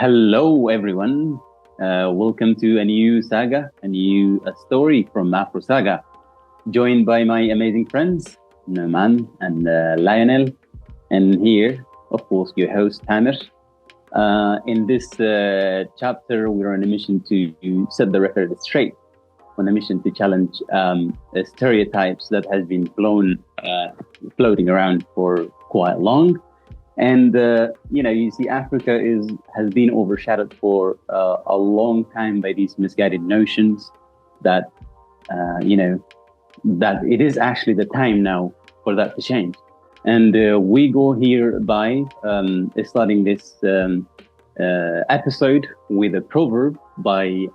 Hello, everyone. Welcome to a new saga, a new story from Afro Saga. Joined by my amazing friends, Numan and Lionel. And here, of course, your host, Tamer. In this chapter, we're on a mission to set the record straight, on a mission to challenge stereotypes that has been floating around for quite long. And, you see, Africa has been overshadowed for a long time by these misguided notions that, that it is actually the time now for that to change. And we go here by starting this episode with a proverb by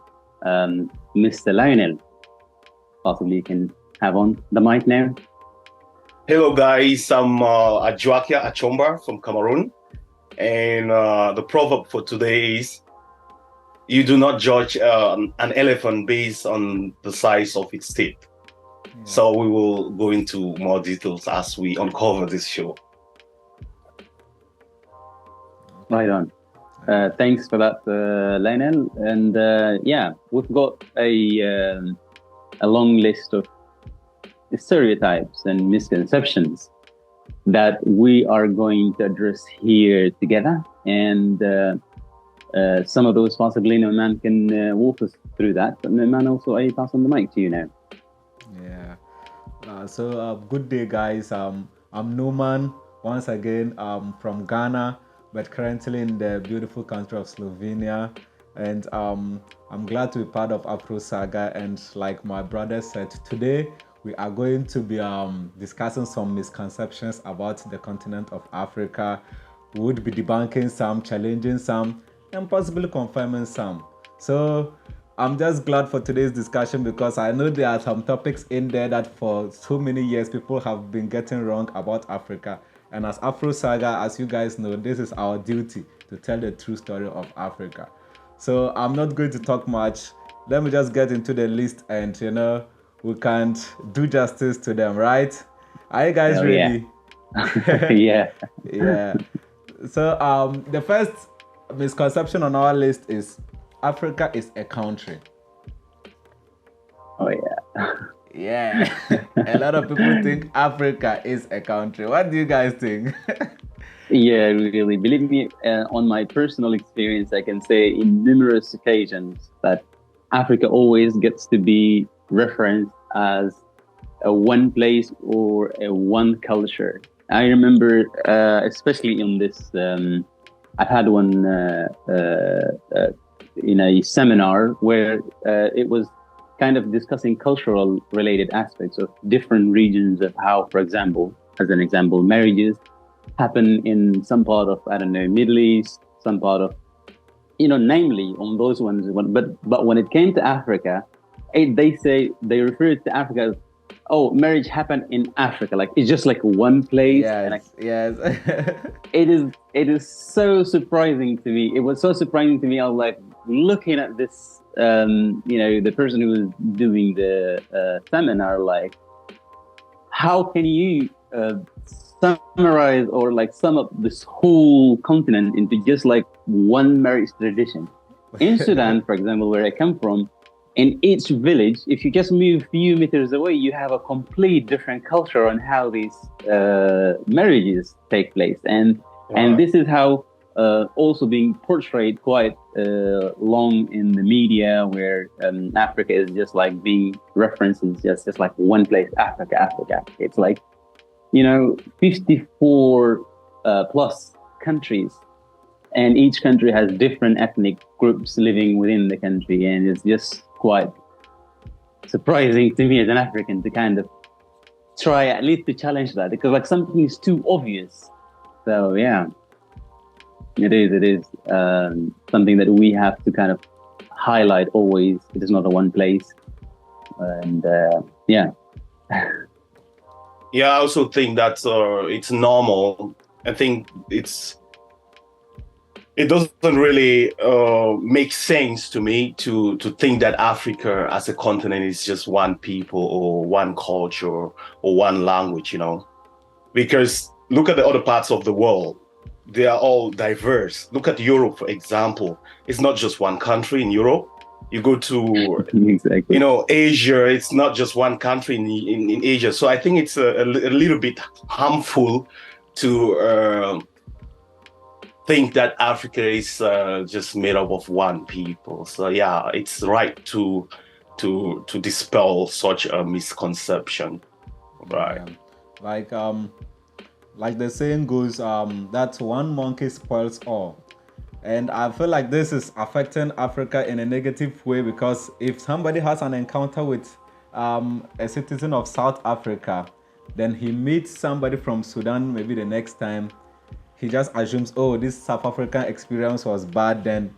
Mr. Lionel. Possibly you can have on the mic now. Hello guys, I'm Ajuakia Achomba from Cameroon, and the proverb for today is, you do not judge an elephant based on the size of its teeth. Yeah. So we will go into more details as we uncover this show. Right on. Thanks for that, Lionel. And we've got a long list of stereotypes and misconceptions that we are going to address here together, and some of those possibly Numan can walk us through that. But Numan, also I pass on the mic to you now. Yeah. Good day, guys. I'm Numan once again. From Ghana, but currently in the beautiful country of Slovenia, and I'm glad to be part of Afro Saga. And like my brother said, today we are going to be discussing some misconceptions about the continent of Africa. We would be debunking some, challenging some, and possibly confirming some. So I'm just glad for today's discussion, because I know there are some topics in there that for so many years people have been getting wrong about Africa. And as Afro Saga, as you guys know, this is our duty to tell the true story of Africa. So I'm not going to talk much. Let me just get into the list, and we can't do justice to them, right? Are you guys ready? Yeah. Yeah. So the first misconception on our list is Africa is a country. Oh yeah. Yeah. A lot of people think Africa is a country. What do you guys think? Yeah, really. Believe me, on my personal experience, I can say in numerous occasions that Africa always gets to be referenced as a one place or a one culture. I remember, especially in this, I've had one in a seminar where it was kind of discussing cultural related aspects of different regions of how, for example, as an example, marriages happen in some part of, Middle East, some part of, namely on those ones. But when it came to Africa, they refer to Africa as, marriage happened in Africa. Like, it's just like one place. Yes. It is so surprising to me. It was so surprising to me. I was like looking at this, the person who was doing the seminar, like, how can you summarize or like sum up this whole continent into just like one marriage tradition? In Sudan, for example, where I come from, in each village, if you just move a few meters away, you have a complete different culture on how these marriages take place. And this is how also being portrayed quite long in the media, where Africa is just like being referenced as just like one place, Africa. It's like, 54 plus countries. And each country has different ethnic groups living within the country. And it's just quite surprising to me as an African to kind of try at least to challenge that, because like something is too obvious. So yeah, it is something that we have to kind of highlight always. It is not a one place. And yeah. Yeah, I also think that it's normal. I think it doesn't really make sense to me to think that Africa as a continent is just one people or one culture or one language, because look at the other parts of the world. they are all diverse. Look at Europe, for example. It's not just one country in Europe. You go to, Exactly. Asia, it's not just one country in Asia. So I think it's a little bit harmful to think that Africa is just made up of one people. So yeah, it's right to dispel such a misconception, right? Yeah. Like the saying goes, that one monkey spoils all. And I feel like this is affecting Africa in a negative way, because if somebody has an encounter with a citizen of South Africa, then he meets somebody from Sudan maybe the next time, he just assumes, oh, this South African experience was bad. Then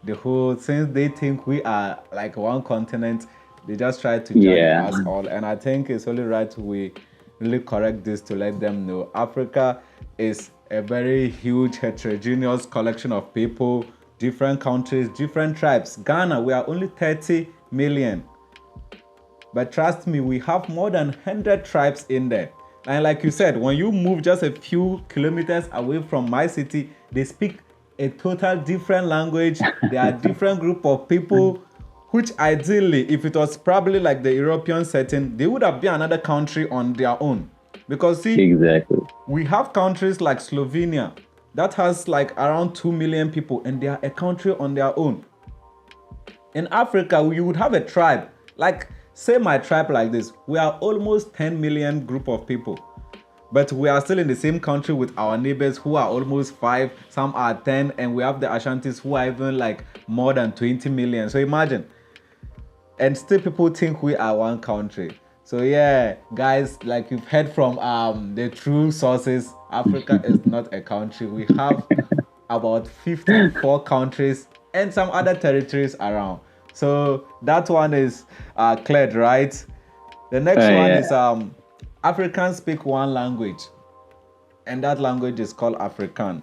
since they think we are like one continent, they just try to judge us all. And I think it's only right we really correct this to let them know Africa is a very huge heterogeneous collection of people, different countries, different tribes. Ghana, we are only 30 million. But trust me, we have more than 100 tribes in there. And like you said, when you move just a few kilometers away from my city, they speak a total different language. They are a different group of people, which ideally, if it was probably like the European setting, they would have been another country on their own. Because see, Exactly. we have countries like Slovenia that has like around 2 million people, and they are a country on their own. In Africa, you would have a tribe, like say my tribe like this, we are almost 10 million group of people, but we are still in the same country with our neighbors who are almost 5, some are 10, and we have the Ashantis who are even like more than 20 million. So imagine, and still people think we are one country. So yeah, guys, like you've heard from the true sources, Africa is not a country. We have about 54 countries and some other territories around. So that one is cleared, right? The next one is Africans speak one language, and that language is called Afrikaan.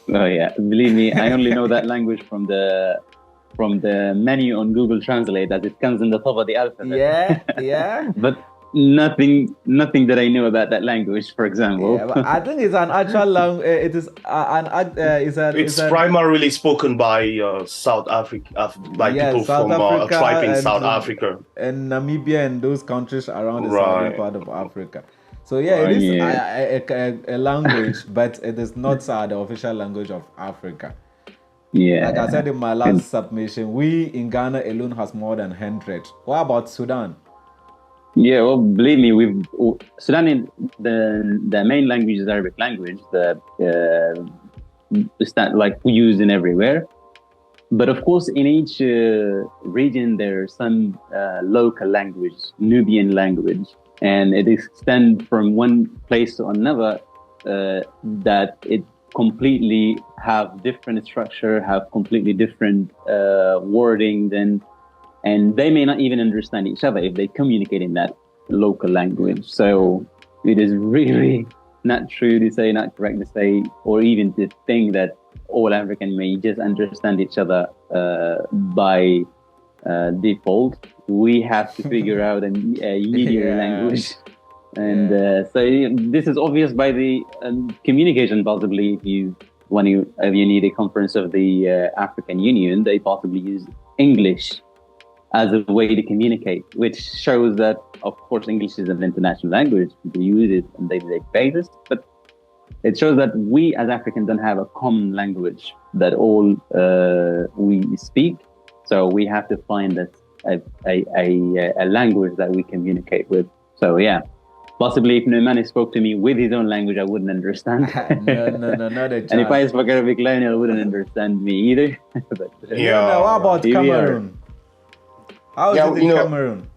Oh yeah, believe me, I only know that language from the menu on Google Translate, as it comes in the top of the alphabet. Yeah. But nothing that I know about that language, for example. Yeah, but I think it's an actual language. It is It's primarily spoken by South Africa, by people South from a tribe in and, South Africa, and Namibia and those countries around the Right. southern part of Africa. So yeah, it is a language, but it is not the official language of Africa. Yeah. Like I said in my last submission, we in Ghana alone has more than 100. What about Sudan? Yeah, well, believe me, Sudan, the main language is Arabic language, like we use in everywhere. But of course, in each region, there's some local language, Nubian language, and it extends from one place to another that it completely have different structure, have completely different wording and they may not even understand each other if they communicate in that local language. So it is really not true to say, not correct to say, or even to think that all African may just understand each other by default. We have to figure out a medium language. And so this is obvious by the communication. Possibly, if you need a conference of the African Union, they possibly use English as a way to communicate, which shows that, of course, English is an international language. We use it on a day-to-day basis, but it shows that we as Africans don't have a common language that all we speak. So we have to find a language that we communicate with. So yeah. Possibly if Nomani spoke to me with his own language, I wouldn't understand. No, not a chance. And if I spoke Arabic, Lionel wouldn't understand me either. But, Now, what about Cameroon? How is it in Cameroon?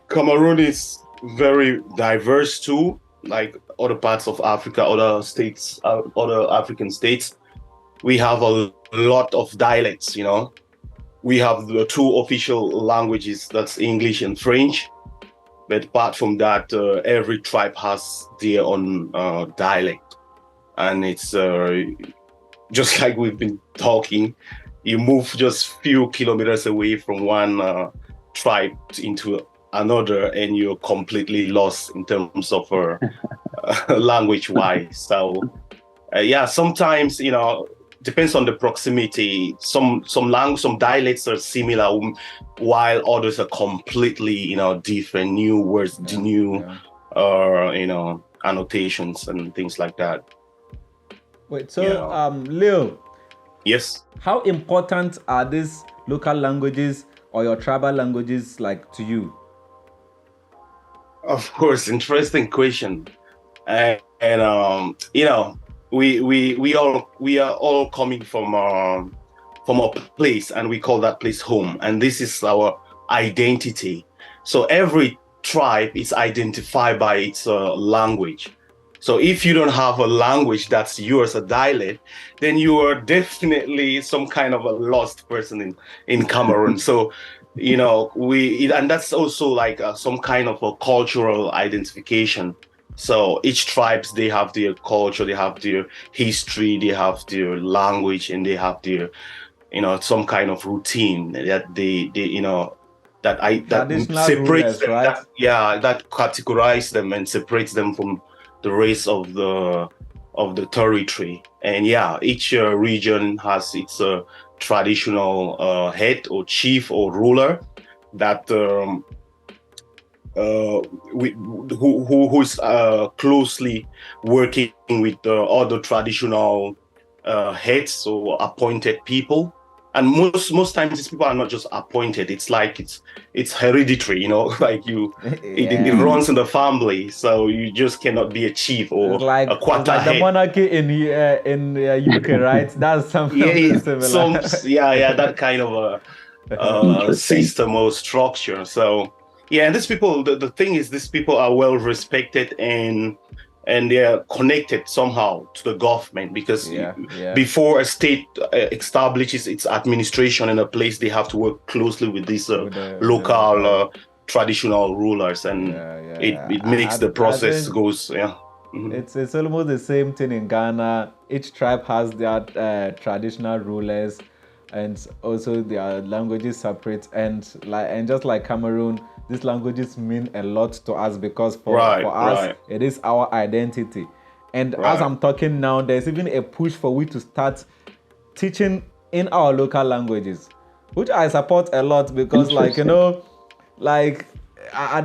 Cameroon is very diverse too, like other parts of Africa, other states, other African states. We have a lot of dialects, We have the two official languages, that's English and French. But apart from that, every tribe has their own dialect. And it's just like we've been talking, you move just few kilometers away from one tribe into another and you're completely lost in terms of language-wise. So Yeah, sometimes, depends on the proximity. Some dialects are similar, while others are completely, different. New words, new, annotations and things like that. Wait, so Leo, yes, how important are these local languages or your tribal languages like to you? of course, interesting question. And we are all coming from a place, and we call that place home, and this is our identity. So every tribe is identified by its language. So if you don't have a language that's yours, a dialect, then you are definitely some kind of a lost person in Cameroon. So, and that's also like some kind of a cultural identification. So each tribes, they have their culture, they have their history, they have their language, and they have their, some kind of routine that they that separates them, right? that categorize them and separates them from the rest of the territory. And each region has its traditional head or chief or ruler that who's closely working with other traditional heads or appointed people. And most times these people are not just appointed. It's like it's hereditary, like it runs in the family. So you just cannot be a chief or a quarter head. The monarchy in UK, right? That's something similar. That kind of a system or structure. So and these people, the thing is, these people are well respected and they are connected somehow to the government, because before a state establishes its administration in a place, they have to work closely with these local traditional rulers, and it makes the process goes. Mm-hmm. It's almost the same thing in Ghana. Each tribe has their traditional rulers, and also their languages separate, and just like Cameroon, these languages mean a lot to us, because for us it is our identity. And as I'm talking now, there's even a push for we to start teaching in our local languages, which I support a lot, because at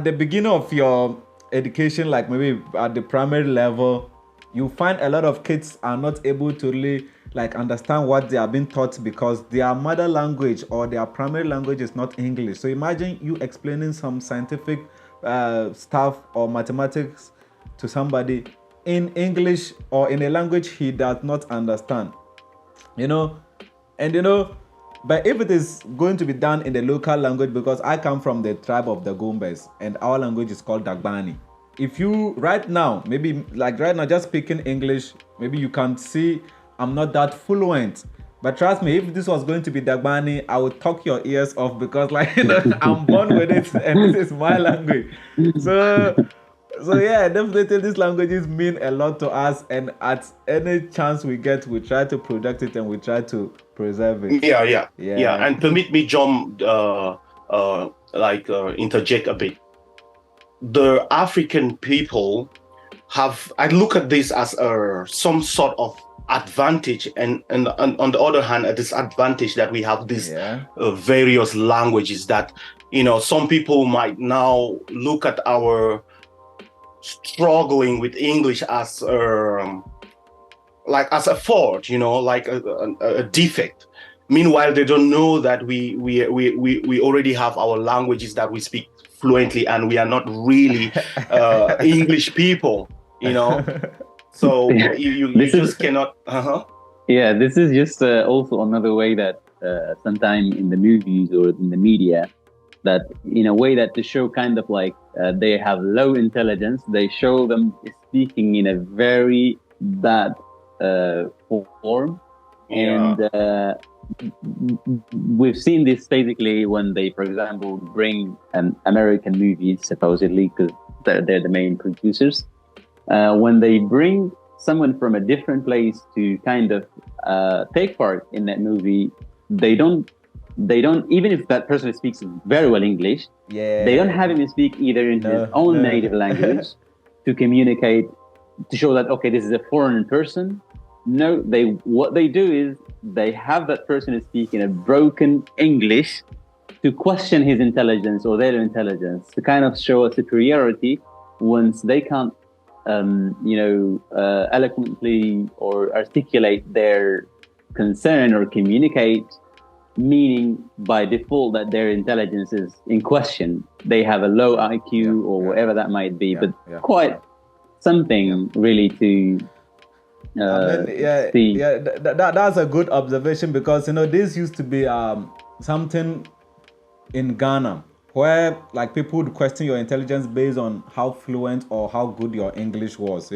the beginning of your education, like maybe at the primary level, you find a lot of kids are not able to really understand what they are being taught, because their mother language or their primary language is not English. So imagine you explaining some scientific stuff or mathematics to somebody in English or in a language he does not understand, but if it is going to be done in the local language, because I come from the tribe of the Gombes and our language is called Dagbani. If you right now just speaking English, maybe you can see I'm not that fluent, but trust me, if this was going to be Dagbani, I would talk your ears off, because I'm born with it and this is my language. So definitely these languages mean a lot to us, and at any chance we get, we try to protect it and we try to preserve it. And permit me, John, interject a bit. The African people I look at this as some sort of advantage, and on the other hand, a disadvantage, that we have these various languages that, some people might now look at our struggling with English as a fault, like a defect. Meanwhile, they don't know that we already have our languages that we speak fluently, and we are not really English people, So you just cannot. Yeah, this is just also another way that sometimes in the movies or in the media, that in a way that to show kind of they have low intelligence, they show them speaking in a very bad form. And we've seen this basically when they, for example, bring American movies, supposedly, because they're the main producers. When they bring someone from a different place to kind of take part in that movie, they don't, even if that person speaks very well English, they don't have him speak either in his own native language to communicate, to show that, okay, this is a foreign person, No, what they do is they have that person speaking a broken English to question his intelligence or their intelligence, to kind of show a superiority once they can't, eloquently or articulate their concern or communicate, meaning by default that their intelligence is in question. They have a low IQ or whatever that might be, but quite something really to see. That's a good observation, because this used to be something in Ghana where like people would question your intelligence based on how fluent or how good your English was,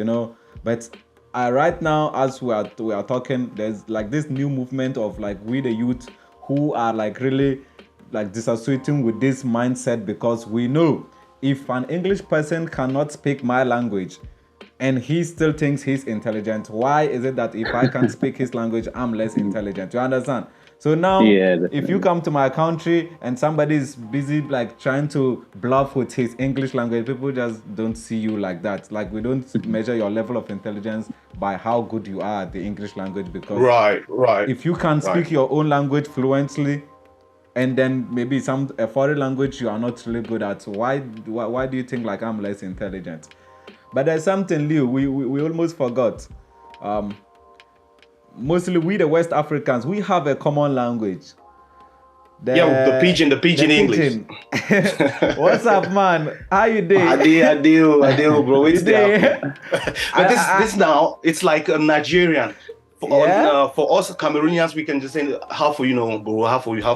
but right now, as we are talking, there's like this new movement of like we the youth who are like really like disassociating with this mindset, because we know if an English person cannot speak my language and he still thinks he's intelligent, why is it that if I can't speak his language, I'm less intelligent? You understand? So now, if you come to my country and somebody is busy like trying to bluff with his English language, people just don't see you like that. Like we don't measure your level of intelligence by how good you are at the English language, because if you can speak your own language fluently, and then maybe a foreign language you are not really good at, why do you think like I'm less intelligent? But there's something, Leo, we almost forgot. Mostly we the West Africans, we have a common language. The pidgin English. What's up, man? How you doing? I do, bro. It's there. But this now, it's like a Nigerian. For us Cameroonians, we can just say how for bro, how for you, how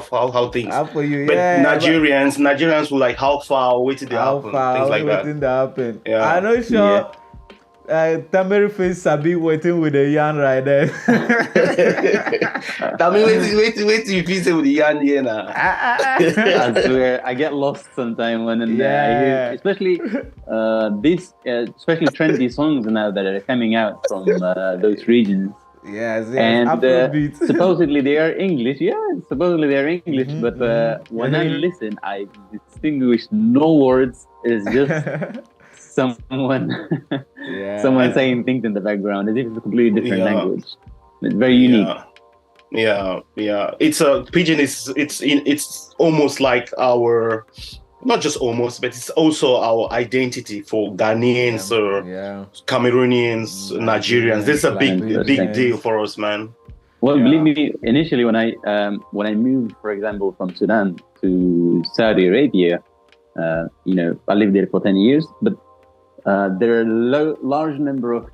things. How for you, but Nigerians will like how far, wait till they happen, things like that. Waiting to happen. Yeah. I'm not sure. Tamari face Sabi waiting with the yarn right there. Tamari wait till you feel with the yarn here now. I swear, I get lost sometimes when I hear, especially especially trendy songs now that are coming out from those regions. Yes, and supposedly they are English. Yeah, supposedly they are English, but when I listen, I distinguish no words. It's just someone saying things in the background as if it's a completely different language. It's very unique. Yeah. It's a pidgin. It's almost like our, not just almost, but it's also our identity for Ghanaians or Cameroonians, Nigerians. This is a big deal for us, man. Well, believe me, initially when I moved, for example, from Sudan to Saudi Arabia, I lived there for 10 years, but there are a large number of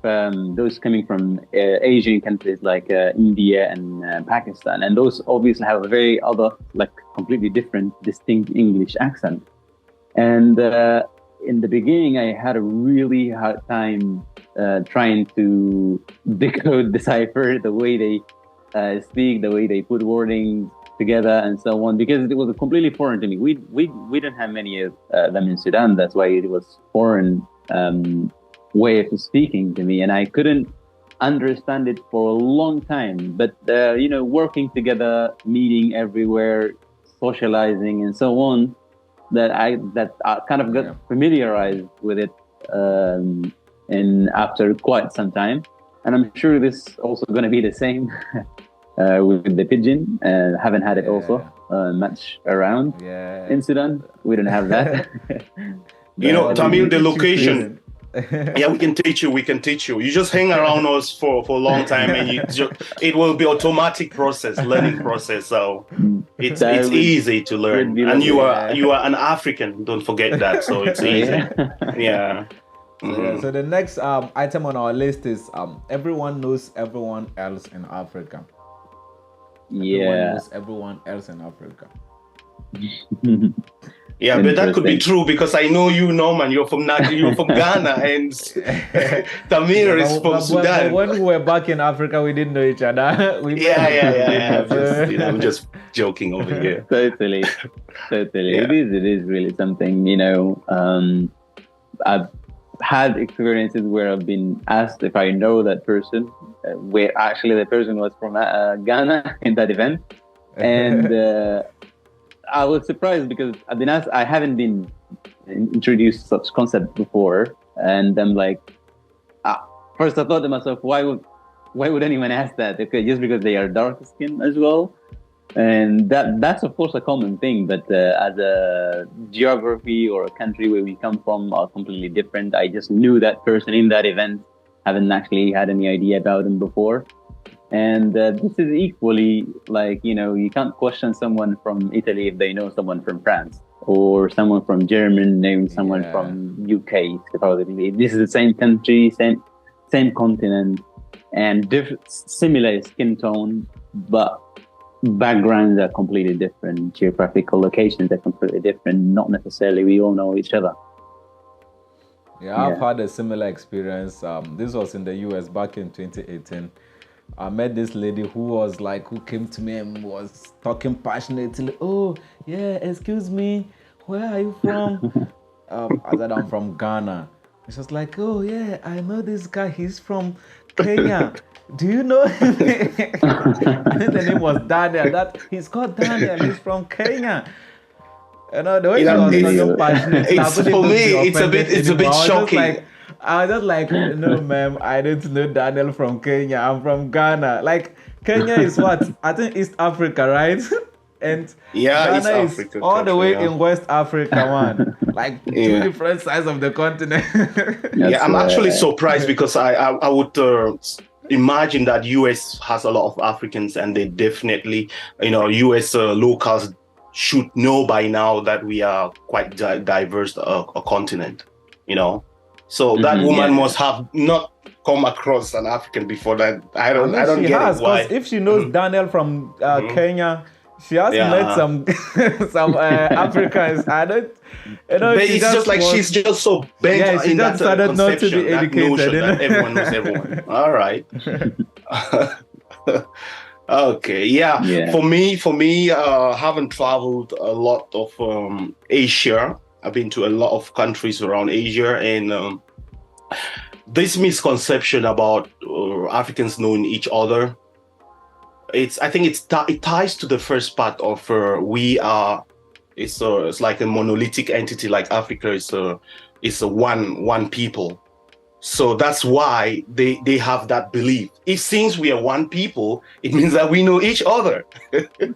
those coming from Asian countries like India and Pakistan, and those obviously have a very other, like completely different, distinct English accent. And in the beginning, I had a really hard time trying to decipher the way they speak, the way they put wording together, and so on, because it was completely foreign to me. We didn't have many of them in Sudan. That's why it was foreign way of speaking to me, and I couldn't understand it for a long time. But working together, meeting everywhere, socializing, and so on, that I kind of got familiarized with it, and after quite some time, and I'm sure this is also going to be the same with the pidgin. Haven't had it also much around in Sudan. We don't have that. Tamil, the location. We can teach you. You just hang around us for a long time, and it will be automatic learning process. So it's easy to learn. And you are an African. Don't forget that. So it's easy. So the next item on our list is everyone knows everyone else in Africa. Everyone knows everyone else in Africa. Yeah, but that could be true, because I know you, Norman. You're from Ghana, and Tamir is from Sudan. But when we were back in Africa, we didn't know each other. I'm just joking over here. Totally. Yeah. It is really something. I've had experiences where I've been asked if I know that person, where actually the person was from Ghana in that event, and. I was surprised because I've been asked, I haven't been introduced such concept before, and I'm like, first I thought to myself, why would why would anyone ask that? Okay, just because they are dark skinned as well. And that's of course a common thing, but as a geography or a country where we come from are completely different. I just knew that person in that event, haven't actually had any idea about him before. And this is equally like, you can't question someone from Italy if they know someone from France, or someone from Germany knowing someone from UK. Supposedly, this is the same country, same continent, and similar skin tone, but backgrounds are completely different. Geographical locations are completely different. Not necessarily we all know each other. Yeah, I've had a similar experience. This was in the US back in 2018. I met this lady who came to me and was talking passionately. Oh, yeah, excuse me, where are you from? I said, I'm from Ghana. She was like, oh, yeah, I know this guy. He's from Kenya. Do you know him? The name was Daniel. He's called Daniel. He's from Kenya. The way she was talking passionately. For me, it's a bit shocking. I was just like, no, ma'am, I didn't know Daniel from Kenya. I'm from Ghana. Like, Kenya is what? I think East Africa, right? And Ghana is all the way in West Africa, man. Like, two different sides of the continent. I'm actually surprised because I would imagine that US has a lot of Africans, and they definitely, US locals should know by now that we are quite diverse a continent, So that woman must have not come across an African before that. I don't get it. Why? If she knows Daniel from Kenya, she has met some Africans. I don't. It's just like she's just so bent. Yeah, she just started not to be educated. That everyone knows everyone. All right. Okay. Yeah. For me, haven't traveled a lot of Asia. I've been to a lot of countries around Asia, and this misconception about Africans knowing each other, I think it ties to the first part of it's like a monolithic entity. Like Africa is a one people. So that's why they have that belief. Since we are one people, it means that we know each other.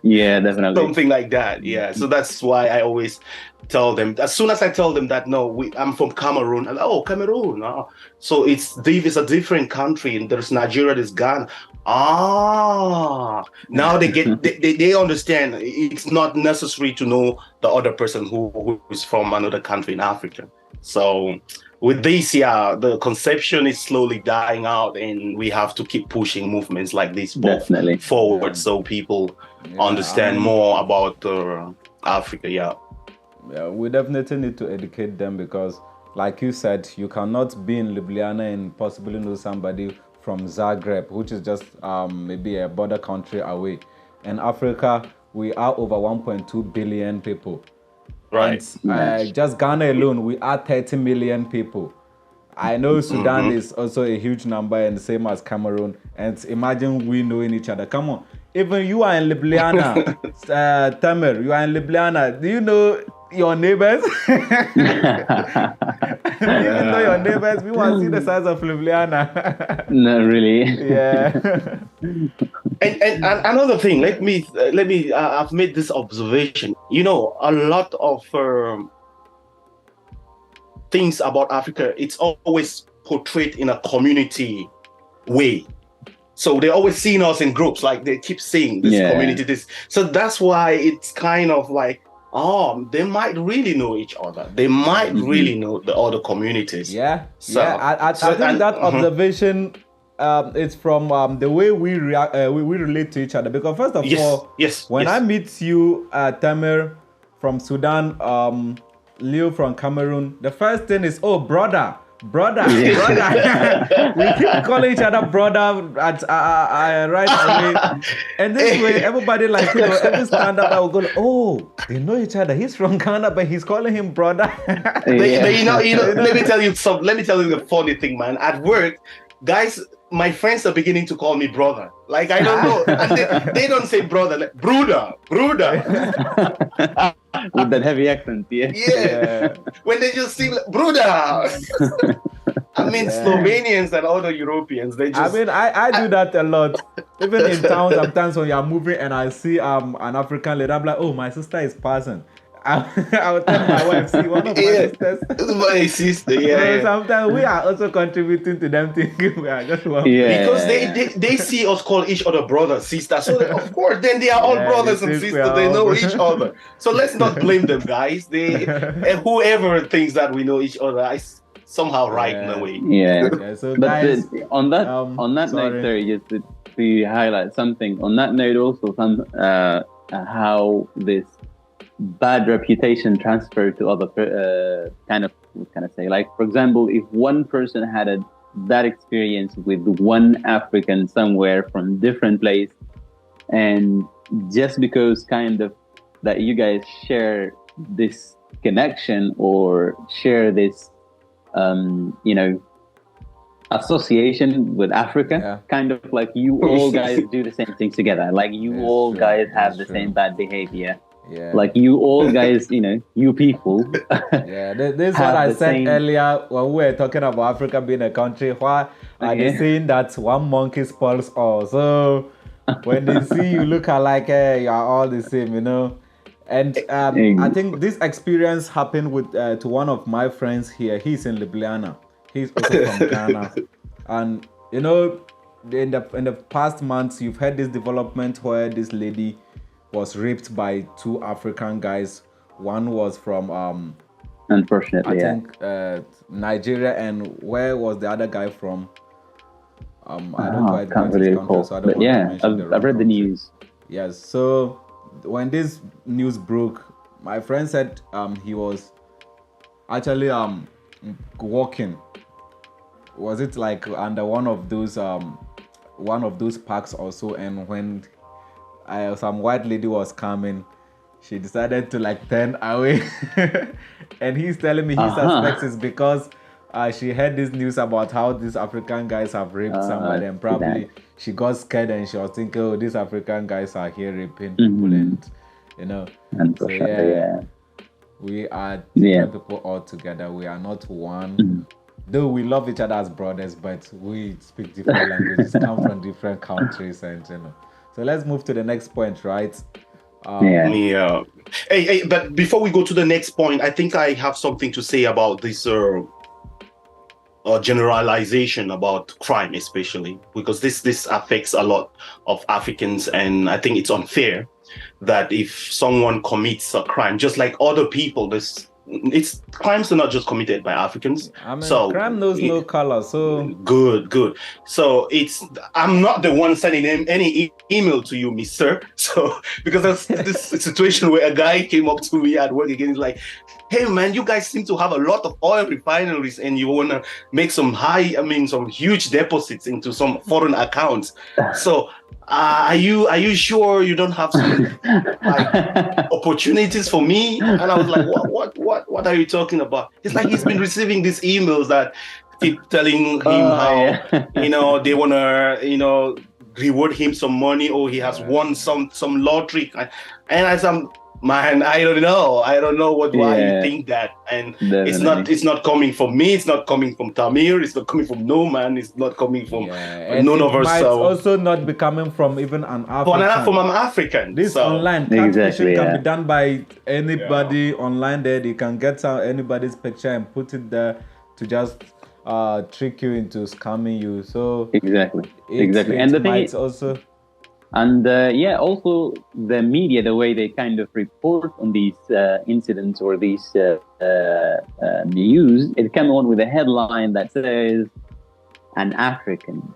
Yeah, definitely. Something like that. Yeah. So that's why I always tell them, as soon as I tell them that, no, I'm from Cameroon. And, oh, Cameroon. Oh. So it's a different country. And there's Nigeria, there's Ghana. Now they understand it's not necessary to know the other person who is from another country in Africa. So with this, the conception is slowly dying out, and we have to keep pushing movements like this forward, so people understand more about Africa. Yeah, we definitely need to educate them, because, like you said, you cannot be in Ljubljana and possibly know somebody from Zagreb, which is just maybe a border country away. In Africa, we are over 1.2 billion people. Right. And, just Ghana alone, we are 30 million people. I know Sudan is also a huge number, and the same as Cameroon. And imagine we knowing each other. Come on. Even you are in Ljubljana, Tamer, you are in Ljubljana. Do you know your neighbors? Do you know your neighbors? We want to see the size of Ljubljana. Not really. Yeah. And another thing, let me. I've made this observation. A lot of things about Africa, it's always portrayed in a community way. So they're always seeing us in groups, like they keep saying this community, this. So that's why it's kind of like, they might really know each other. They might really know the other communities. Yeah. So, I think that observation, it's from the way we relate to each other. Because first of all, when I meet you, Tamer from Sudan, Leo from Cameroon, the first thing is, oh, brother. Brother. We keep calling each other brother right away. And this way, everybody every stand-up, I will go, oh, they know each other. He's from Ghana, but he's calling him brother. But let me tell you the funny thing, man. At work, guys, my friends are beginning to call me brother. Like, I don't know. And they don't say brother, like, Bruder. With that heavy accent, Yeah. When they just sing, like, Bruder. I'm mean, Slovenians and other Europeans, they just... I mean, I do that a lot. Even in town, sometimes when you're moving and I see an African lady, I'm like, oh, my sister is passing. I will tell my wife, see, one of my sisters. My sister, So sometimes we are also contributing to them thinking we are just one. Because they see us call each other brother, sister. So of course, then they are all brothers and sisters. They know each other. So let's not blame them, guys. Whoever thinks that we know each other, I somehow right in a way. So but guys, on that note, sorry, just to highlight something. On that note, also how this bad reputation transferred to other kind of, what can I say? Like, for example, if one person had a bad experience with one African somewhere from different place, and just because kind of that you guys share this connection or share this association with Africa, kind of like you all guys do the same things together, like you all guys have the same bad behavior. Like you all guys, you people. This is what I said earlier when we were talking about Africa being a country. Why are they saying that one monkey spoils all? So when they see you look alike, you are all the same, And I think this experience happened with to one of my friends here. He's in Ljubljana. He's also from Ghana, and in the past months, you've had this development where this lady was raped by two African guys. One was from unfortunately, I think Nigeria, and where was the other guy from? I can't really recall. So but I've read the news. Yes. So when this news broke, my friend said he was actually walking. Was it like under one of those parks or so? And when some white lady was coming, she decided to turn away. And he's telling me he suspects it's because she heard this news about how these African guys have raped somebody, and probably she got scared and she was thinking, oh, these African guys are here raping people, and we are different people all together. We are not one. Though we love each other as brothers, but we speak different languages, come from different countries, and So let's move to the next point, right? Hey, but before we go to the next point, I think I have something to say about this generalization about crime, especially because this affects a lot of Africans, and I think it's unfair that if someone commits a crime, just like other people, crimes are not just committed by Africans. I mean, crime knows no color. So good. So I'm not the one sending any email to you, Mister. So because there's this situation where a guy came up to me at work again, he's like, "Hey man, you guys seem to have a lot of oil refineries, and you wanna make some huge deposits into some foreign accounts. So are you sure you don't have some opportunities for me?" And I was like, what are you talking about? It's like he's been receiving these emails that keep telling him how they wanna reward him some money, or he has won some lottery. And I said, man, I don't know why you think that. And it's not coming from me, it's not coming from Tamir, it's not coming from no man, it's not coming from none of us. Might also not be coming from even an African. From an African. This online catfishing can be done by anybody online there. They can get anybody's picture and put it there to just trick you into scamming you. So exactly. And the thing is also, and also the media, the way they kind of report on these incidents or these news, it comes on with a headline that says an African,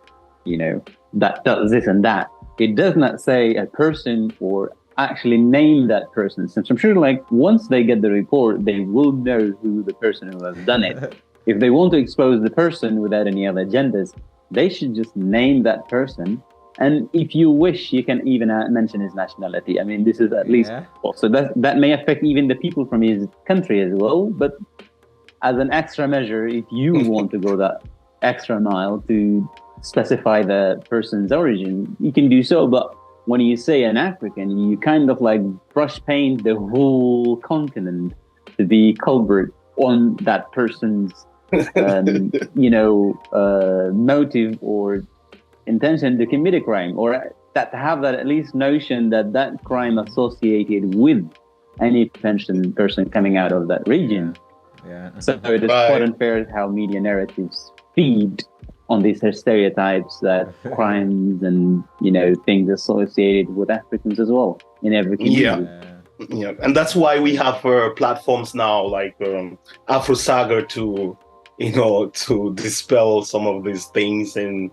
that does this and that. It does not say a person or actually name that person. So I'm sure once they get the report, they will know who the person who has done it. If they want to expose the person without any other agendas, they should just name that person. And if you wish, you can even mention his nationality. I mean, this is at least so that may affect even the people from his country as well. But as an extra measure, if you want to go that extra mile to specify the person's origin, you can do so. But when you say an African, you kind of brush paint the whole continent to be culprit on that person's motive or intention to commit a crime, or that have that at least notion that that crime associated with any potential person coming out of that region. Yeah. So it is quite unfair how media narratives feed on these stereotypes that crimes and things associated with Africans as well in every community. Yeah, and that's why we have platforms now like Afro Saga to to dispel some of these things and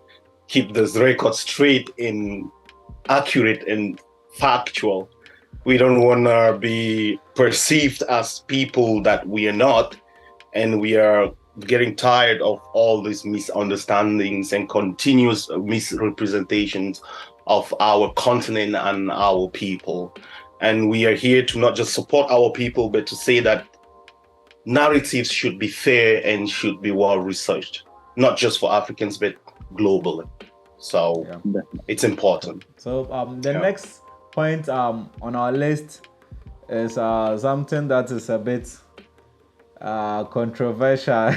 keep this record straight and accurate and factual. We don't want to be perceived as people that we are not, and we are getting tired of all these misunderstandings and continuous misrepresentations of our continent and our people. And we are here to not just support our people, but to say that narratives should be fair and should be well researched, not just for Africans, but globally. So it's important. So the next point on our list is something that is a bit controversial,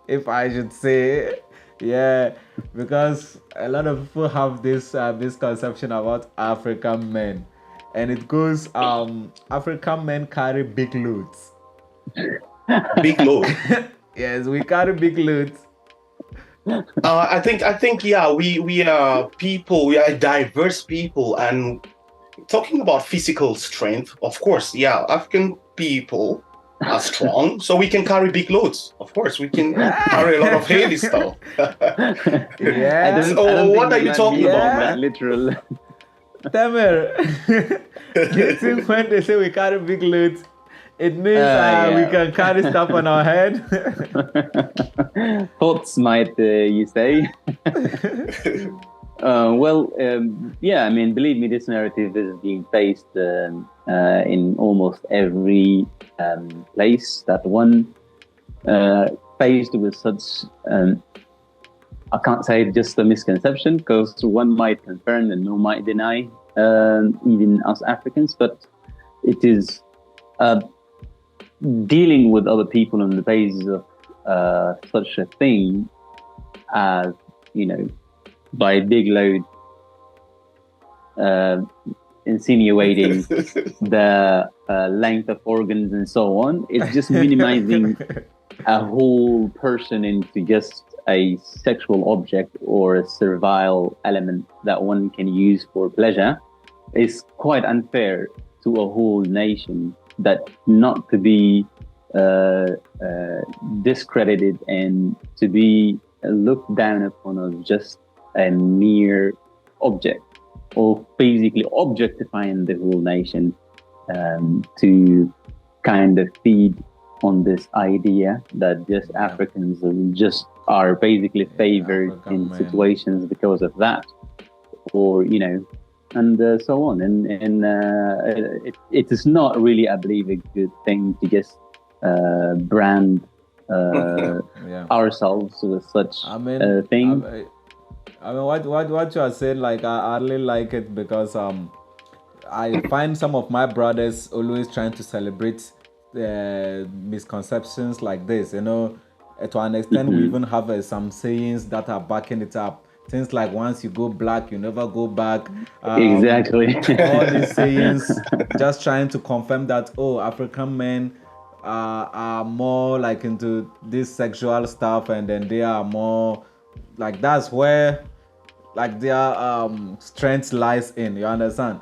if I should say. Yeah, because a lot of people have this misconception about African men, and it goes African men carry big loads. Big load. Yes, we carry big loads. I think yeah, we are people, we are diverse people, and talking about physical strength, of course, yeah, African people are strong, so we can carry big loads. Of course, we can carry a lot of heavy stuff. Yeah. So what are you talking about, man? Literal. Tamer, do you think when they say we carry big loads, it means we can carry stuff on our head? Thoughts might you say. I mean, believe me, this narrative is being faced in almost every place that one faced with such, I can't say just a misconception, because one might confirm and one might deny, even us Africans, but it is dealing with other people on the basis of such a thing as, by big load, insinuating the length of organs and so on. It's just minimizing a whole person into just a sexual object or a servile element that one can use for pleasure. It's quite unfair to a whole nation that not to be discredited and to be looked down upon as just a mere object, or basically objectifying the whole nation to kind of feed on this idea that just Africans just are basically favored in situations because of that, or and so on. And it is not really, I believe, a good thing to just brand ourselves with such thing. I mean, what you are saying, like, I really like it, because I find some of my brothers always trying to celebrate misconceptions like this. To an extent, we even have some sayings that are backing it up. Things like, once you go black, you never go back. Exactly. All these sayings, just trying to confirm that, African men are more like into this sexual stuff, and then they are more like, that's where like their strength lies in, you understand?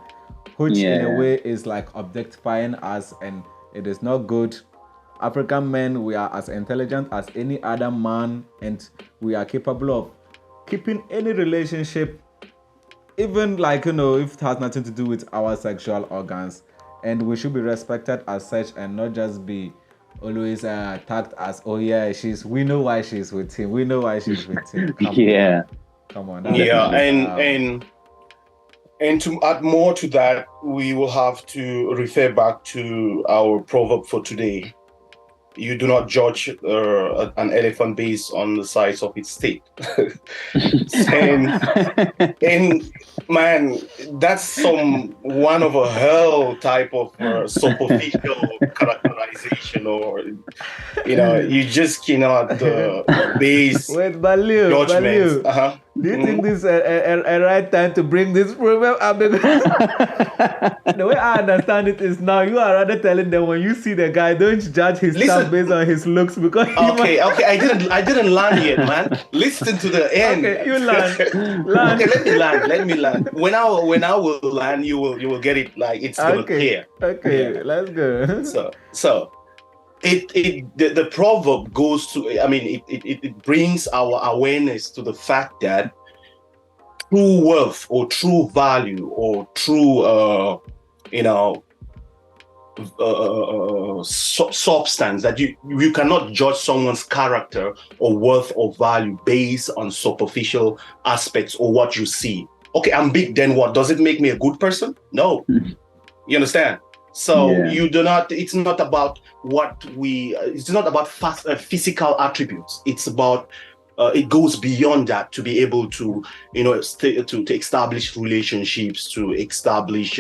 Which in a way is like objectifying us, and it is not good. African men, we are as intelligent as any other man, and we are capable of keeping any relationship, even like, if it has nothing to do with our sexual organs, and we should be respected as such, and not just be always tagged as, we know why she's with him, we know why she's with him. Come on. And to add more to that, we will have to refer back to our proverb for today. you do not judge an elephant based on the size of its teeth. and man, that's one of a hell type of superficial characterization, or you just cannot base Wait, Balio, judgments. Balio. Do you think this is a right time to bring this problem up? The way I understand it is now you are rather telling them when you see the guy, don't judge his stuff based on his looks, because okay, I didn't land yet, man. Listen to the end. Okay, you land. Okay, let me land. When I will land, you will get it, like it's gonna clear. Okay, let's go. So the proverb goes to, it brings our awareness to the fact that true worth or true value or true substance, that you cannot judge someone's character or worth or value based on superficial aspects or what you see. Okay, I'm big, then what? Does it make me a good person? No. You understand? So you do not. It's not about it's not about physical attributes. It's about it goes beyond that to be able to to establish relationships, to establish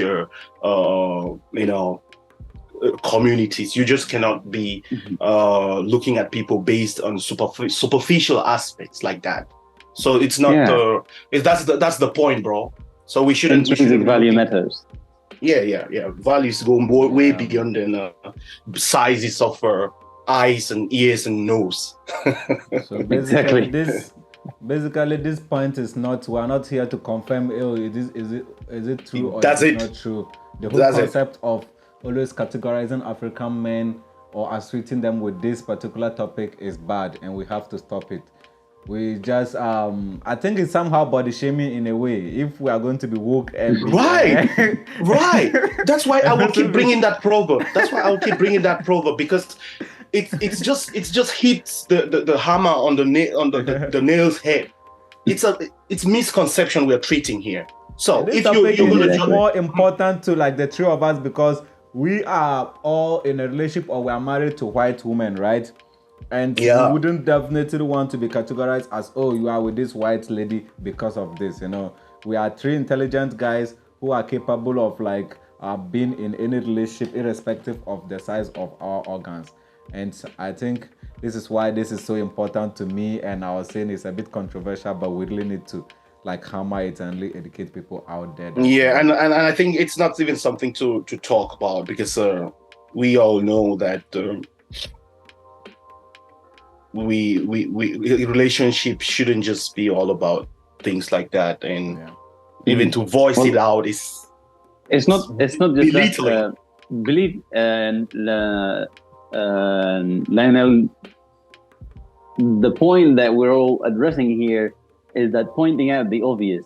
communities. You just cannot be looking at people based on superficial aspects like that. So it's not that's the point, bro. So we shouldn't. Intrinsic value matters. Yeah. Values go way beyond than sizes of eyes and ears and nose. So basically, this point is not. We are not here to confirm. Oh, is it true or is it not true? The whole concept of always categorizing African men or associating them with this particular topic is bad, and we have to stop it. We just, I think it's somehow body shaming in a way. If we are going to be woke and right. That's why I will keep bringing that proverb. Because it's just hits the hammer on the nail's head. It's misconception we are treating here. So this if topic you're is more important to like the three of us, because we are all in a relationship or we are married to white women, right? And we wouldn't definitely want to be categorized as, oh, you are with this white lady because of this. We are three intelligent guys who are capable of like being in any relationship irrespective of the size of our organs. And I think this is why this is so important to me. And I was saying it's a bit controversial, but we really need to like hammer it and really educate people out there. And I think it's not even something to talk about, because we all know that we relationship shouldn't just be all about things like that, and even to voice it out is it's not just that, believe Lionel, the point that we're all addressing here is that pointing out the obvious.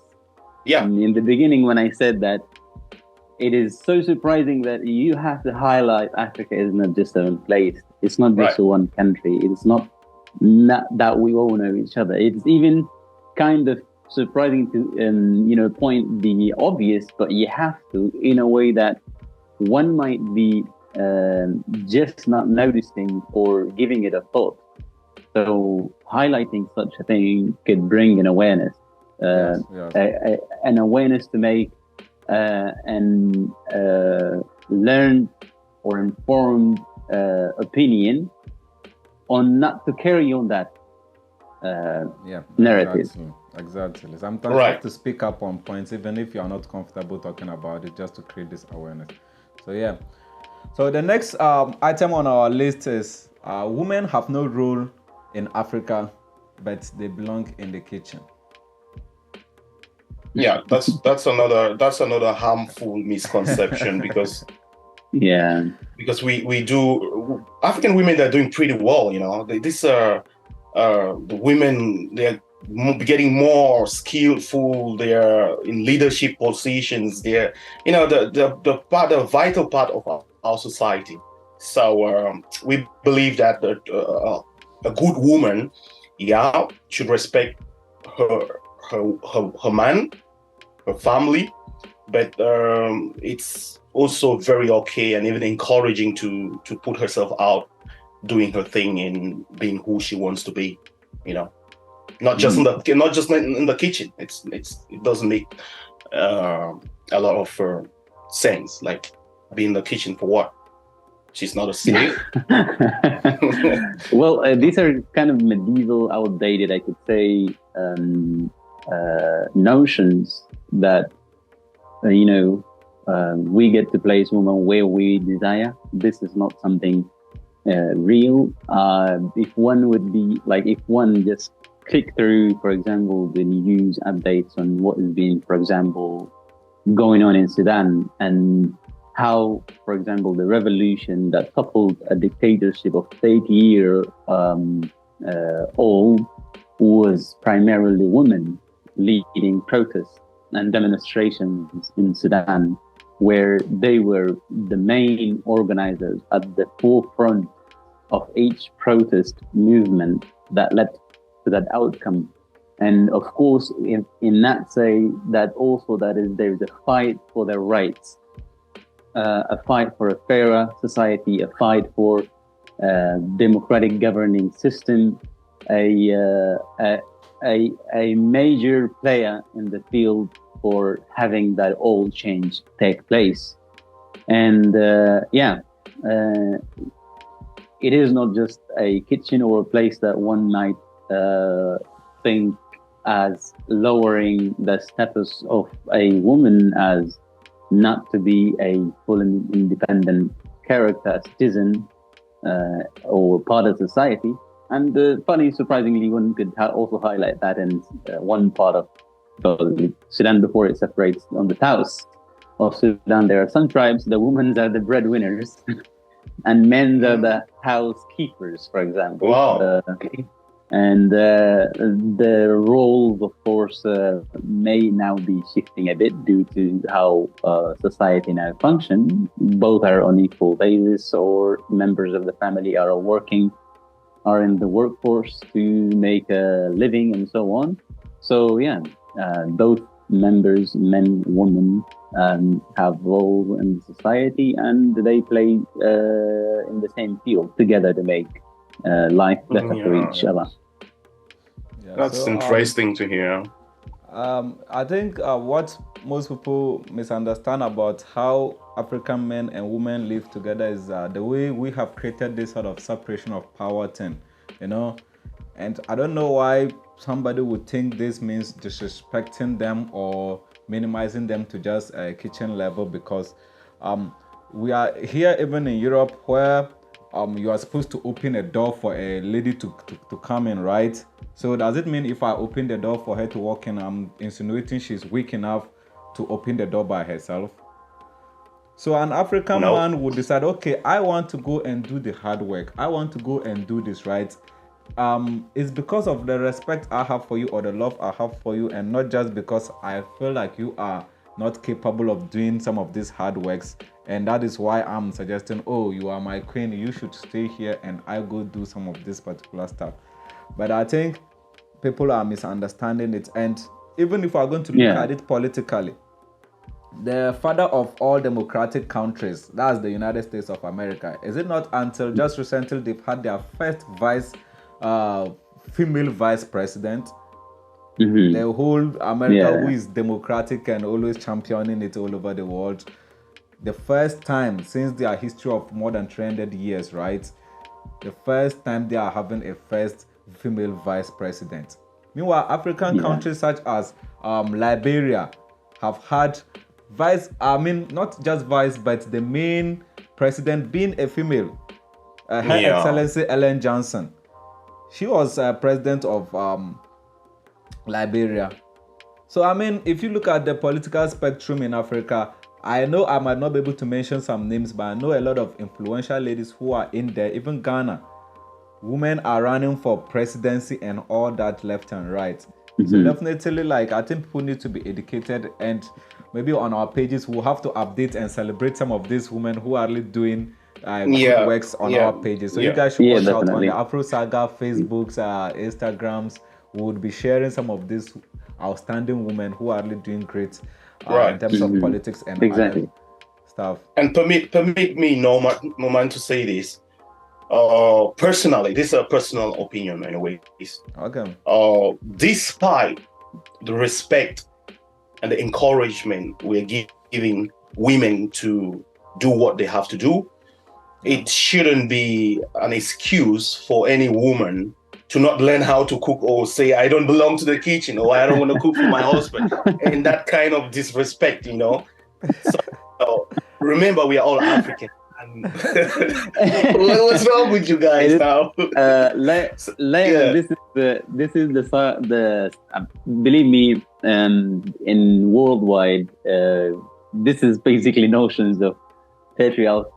And in the beginning when I said that it is so surprising that you have to highlight Africa is not just a place, it's not just one country, it's not that we all know each other. It's even kind of surprising to point the obvious, but you have to, in a way that one might be just not noticing or giving it a thought. So highlighting such a thing could bring an awareness, an awareness to make an learned or informed opinion on not to carry on that narrative. Exactly. Sometimes you have to speak up on points, even if you are not comfortable talking about it, just to create this awareness. So the next item on our list is women have no role in Africa, but they belong in the kitchen. Yeah, that's another harmful misconception, because we do, African women, they're doing pretty well. The women, they're getting more skillful. They're in leadership positions. They're the vital part of our society. So we believe that a good woman, should respect her man, her family, but it's also very okay and even encouraging to put herself out doing her thing and being who she wants to be, not just in the kitchen. It doesn't make a lot of sense. Like, be in the kitchen for what? She's not a slave. Well, these are kind of medieval, outdated, I could say, notions that we get to place women where we desire. This is not something real. If one just click through, for example, the news updates on what is being, for example, going on in Sudan, and how, for example, the revolution that toppled a dictatorship of 30-year old was primarily women leading protests and demonstrations in Sudan, where they were the main organizers at the forefront of each protest movement that led to that outcome. And of course, in that say that also there's a fight for their rights, a fight for a fairer society, a fight for democratic governing system, a major player in the field for having that all change take place. And it is not just a kitchen or a place that one might think as lowering the status of a woman as not to be a full and independent character, citizen, or part of society. And surprisingly, one could also highlight that in one part of Sudan, before it separates on the south of Sudan, there are some tribes, the women are the breadwinners and men are the housekeepers, for example. Wow. And the roles, of course, may now be shifting a bit due to how society now functions. Both are on equal basis, or members of the family are in the workforce to make a living and so on. So both members, men, women, have roles in society, and they play in the same field together to make life better for each other. That's interesting to hear. I think what most people misunderstand about how African men and women live together is the way we have created this sort of separation of power thing, and I don't know why somebody would think this means disrespecting them or minimizing them to just a kitchen level, because we are here even in Europe, where you are supposed to open a door for a lady to come in, right? So does it mean if I open the door for her to walk in, I'm insinuating she's weak enough to open the door by herself? So an African man would decide, okay, I want to go and do the hard work. I want to go and do this, right? It's because of the respect I have for you or the love I have for you, and not just because I feel like you are not capable of doing some of these hard works. And that is why I'm suggesting, oh, you are my queen, you should stay here and I go do some of this particular stuff. But I think people are misunderstanding it. And even if we're going to look at it politically, the father of all democratic countries, that's the United States of America. Is it not until just recently they've had their first female vice president? Mm-hmm. The whole America, who is democratic and always championing it all over the world. The first time since their history of more than 300 years, right? The first time they are having a first female vice president. Meanwhile, African countries such as Liberia have had not just vice, but the main president being a female. Her Excellency Ellen Johnson. She was president of Liberia. So, if you look at the political spectrum in Africa, I know I might not be able to mention some names, but I know a lot of influential ladies who are in there. Even Ghana, women are running for presidency and all that left and right. Mm-hmm. So definitely, I think people need to be educated, and maybe on our pages we'll have to update and celebrate some of these women who are really doing good works on our pages. So you guys should watch out on the Afro Saga Facebooks, Instagrams. We would be sharing some of these outstanding women who are really doing great in terms of politics and stuff. And permit me, Norman, to say this. Personally, this is a personal opinion anyway. Okay. Despite the respect and the encouragement we're giving women to do what they have to do, it shouldn't be an excuse for any woman to not learn how to cook or say, I don't belong to the kitchen or I don't want to cook for my husband. And that kind of disrespect, you know. So remember, we are all African. What's wrong with you guys now? This is the believe me, in worldwide, this is basically notions of patriarchy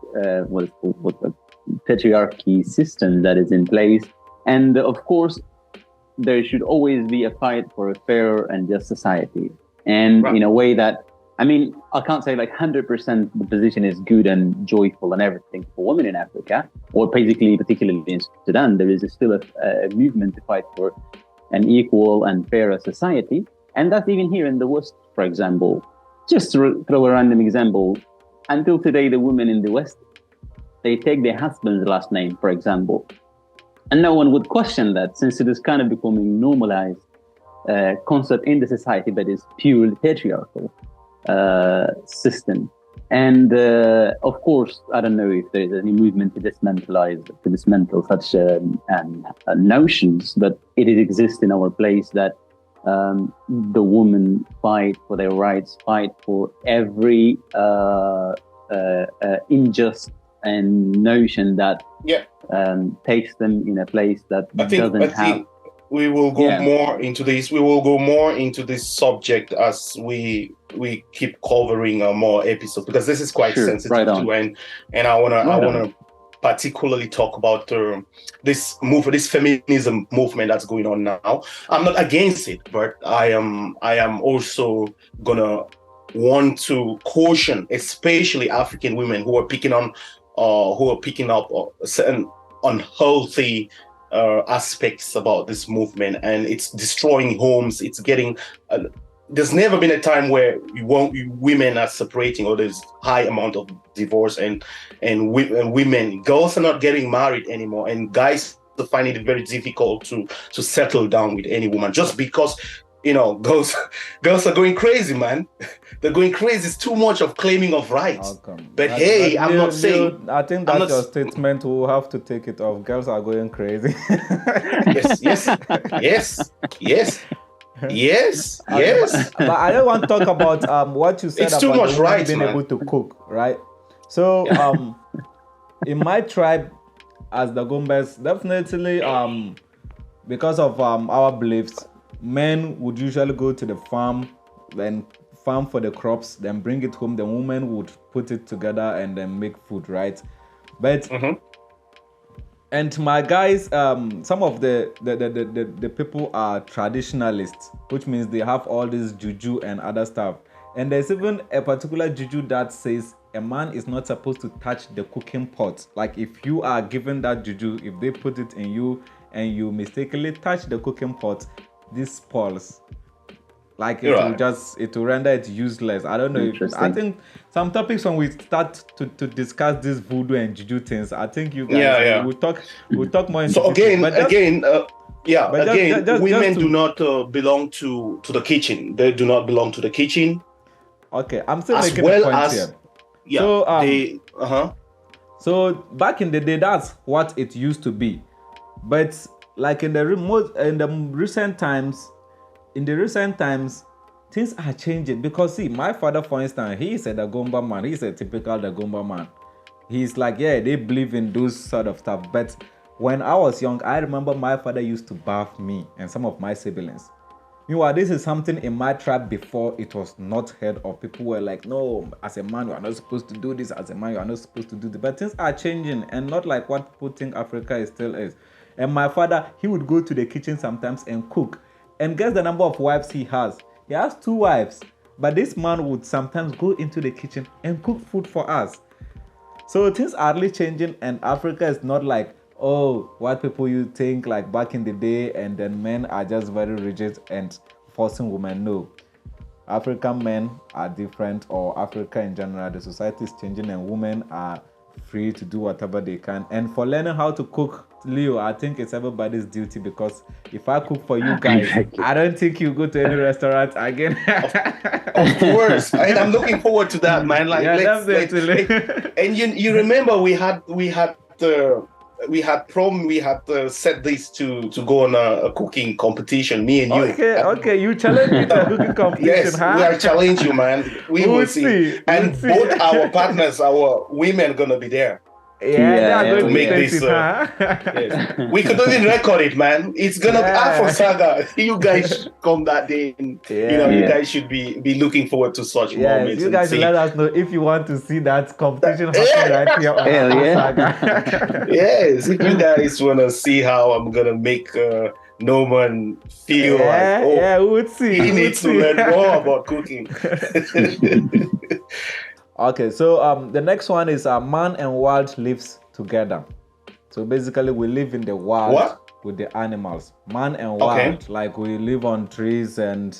system that is in place, and of course, there should always be a fight for a fair and just society, and in a way that. I mean, I can't say like 100% the position is good and joyful and everything for women in Africa, or basically, particularly in Sudan, there is still a movement to fight for an equal and fairer society. And that's even here in the West, for example. Just to throw a random example, until today, the women in the West, they take their husband's last name, for example. And no one would question that, since it is kind of becoming normalized concept in the society, but it's purely patriarchal system. And of course, I don't know if there's any movement to dismantle such notions, but it exists in our place that the women fight for their rights, fight for every unjust and notion that takes them in a place that I think we will go more into this. We will go more into this subject as we keep covering more episodes, because this is quite sensitive too, and I wanna particularly talk about this feminism movement that's going on now. I'm not against it, but I am also gonna want to caution, especially African women who are picking up certain unhealthy aspects about this movement, and it's destroying homes. It's getting there's never been a time where women are separating, or there's high amount of divorce, and girls are not getting married anymore, and guys are finding it very difficult to settle down with any woman, just because girls are going crazy, man. They're going crazy. It's too much of claiming of rights. I'm not saying. I think that's your statement. We'll have to take it off. Girls are going crazy. Yes. But I don't want to talk about what you said it's about too much rights, being able to cook, right? So in my tribe, as the Gombas, definitely because of our beliefs, men would usually go to the farm, then farm for the crops, then bring it home. The woman would put it together and then make food, right? But and my guys, some of the people are traditionalists, which means they have all this juju and other stuff. And there's even a particular juju that says a man is not supposed to touch the cooking pot. Like if you are given that juju, if they put it in you and you mistakenly touch the cooking pot, this spoils. Like it will render it useless. I don't know. I think some topics when we start to discuss this voodoo and juju things, I think you guys we'll talk more into so again women do not belong to the kitchen. They do not belong to the kitchen. Okay, I'm still making a point here. So back in the day, that's what it used to be. But like in the recent times, things are changing. Because see, my father, for instance, he is a Dagomba man. He's a typical Dagomba man. He's like, they believe in those sort of stuff. But when I was young, I remember my father used to bath me and some of my siblings. Meanwhile, this is something in my tribe before it was not heard of. People were like, no, as a man, you are not supposed to do this. As a man, you are not supposed to do this. But things are changing, and not like what people think Africa still is. And my father, he would go to the kitchen sometimes and cook. And guess the number of wives he has. He has 2 wives. But this man would sometimes go into the kitchen and cook food for us. So things are really changing, and Africa is not like, what people you think like back in the day, and then men are just very rigid and forcing women. No. African men are different, or Africa in general, the society is changing, and women are free to do whatever they can. And for learning how to cook, Leo, I think it's everybody's duty, because if I cook for you guys, Exactly. I don't think you go to any restaurant again. Of course, and I'm looking forward to that, man. Like, Yeah, let's and you remember we had set this to go on a cooking competition, me and you. Okay, you challenge me to a cooking competition, Yes, huh? we are challenge you, man. We will see. And both our partners, our women, gonna be there. Yeah, they're to going make to this. it, huh? Yes. We could even record it, man. It's gonna be Afro Saga. You guys come that day, and you guys should be looking forward to such moments. You guys should let us know if you want to see that competition happen right here on Hell Afro yeah. Saga. Yes, if you guys wanna see how I'm gonna make Norman feel we would see. he needs to learn more about cooking. Okay, so the next one is man and wild lives together. So basically, we live in the wild with the animals. Man and wild, like we live on trees and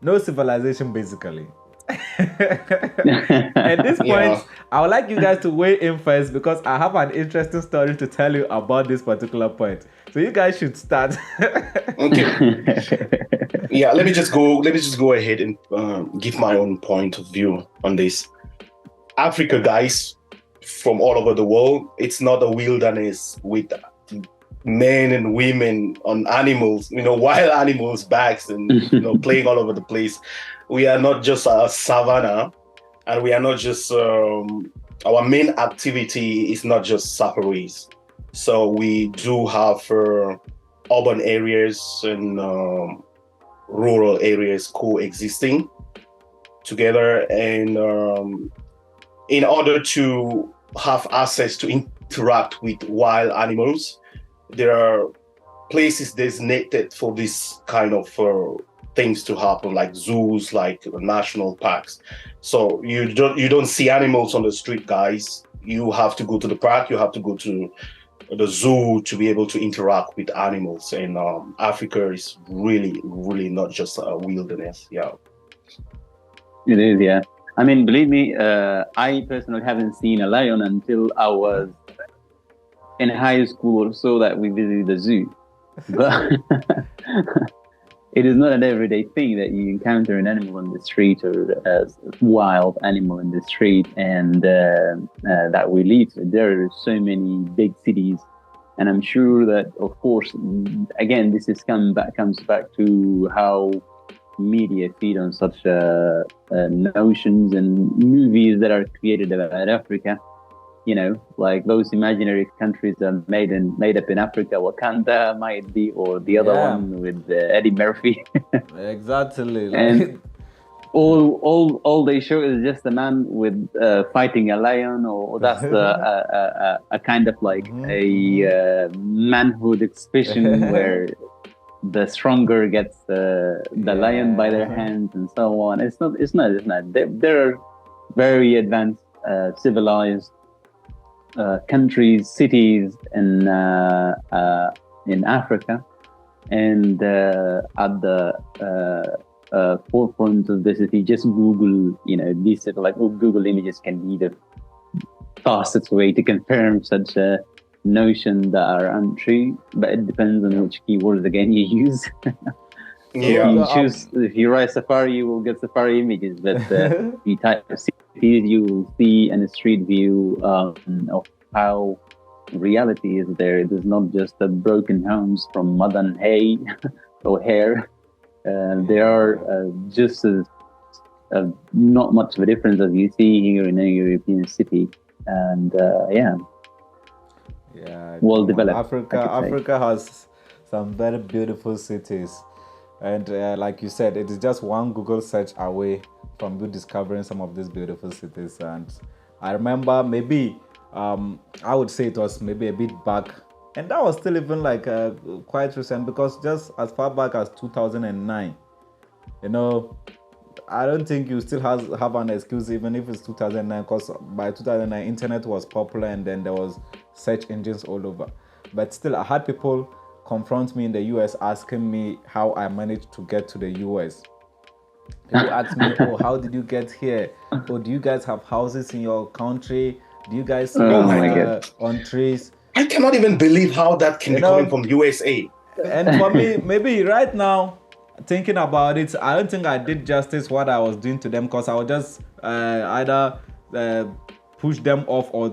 no civilization, basically. At this point, I would like you guys to weigh in first, because I have an interesting story to tell you about this particular point. So you guys should start. Okay. Yeah, let me just go ahead and give my own point of view on this. Africa, guys, from all over the world, it's not a wilderness with men and women on animals, wild animals' backs and playing all over the place. We are not just a savannah, and we are not just our main activity is not just safaris. So we do have urban areas and rural areas coexisting together, and in order to have access to interact with wild animals, there are places designated for this kind of things to happen, like zoos, like national parks. So you don't see animals on the street, guys. You have to go to the park. You have to go to the zoo to be able to interact with animals. And Africa is really, really not just a wilderness. Yeah, it is. Yeah. I mean, believe me, I personally haven't seen a lion until I was in high school or so, that we visited the zoo. But it is not an everyday thing that you encounter an animal on the street, or a wild animal in the street, and that we live. There are so many big cities, and I'm sure that, of course, again, this comes back to how media feed on such notions and movies that are created about Africa. Like those imaginary countries are made up in Africa. Wakanda might be, or the other one with Eddie Murphy. Exactly. And all they show is just a man with fighting a lion, or that's a kind of like a manhood expression where the stronger gets the lion by their hands and so on. It's not. There are very advanced, civilized countries, cities in Africa, and at the forefront of this, if you just Google, these sort of like Google images can be the fastest way to confirm such a notion that are untrue, but it depends on which keywords again you use. If you write safari, you will get safari images, but if you type cities, you will see a street view of how reality is there. It is not just the broken homes from mud and hay or hair. There are just as not much of a difference as you see here in a European city, and well developed. Africa has some very beautiful cities, and like you said, it is just one Google search away from you discovering some of these beautiful cities. And I remember maybe I would say it was maybe a bit back, and that was still even like quite recent, because just as far back as 2009, I don't think you still have an excuse, even if it's 2009, because by 2009 internet was popular and then there was search engines all over. But still, I had people confront me in the US asking me how I managed to get to the US. People ask me, oh, how did you get here? Oh, do you guys have houses in your country? Do you guys see Oh my on trees? I cannot even believe how that can be coming from USA. And for me, maybe right now, thinking about it, I don't think I did justice what I was doing to them, because I would just either push them off or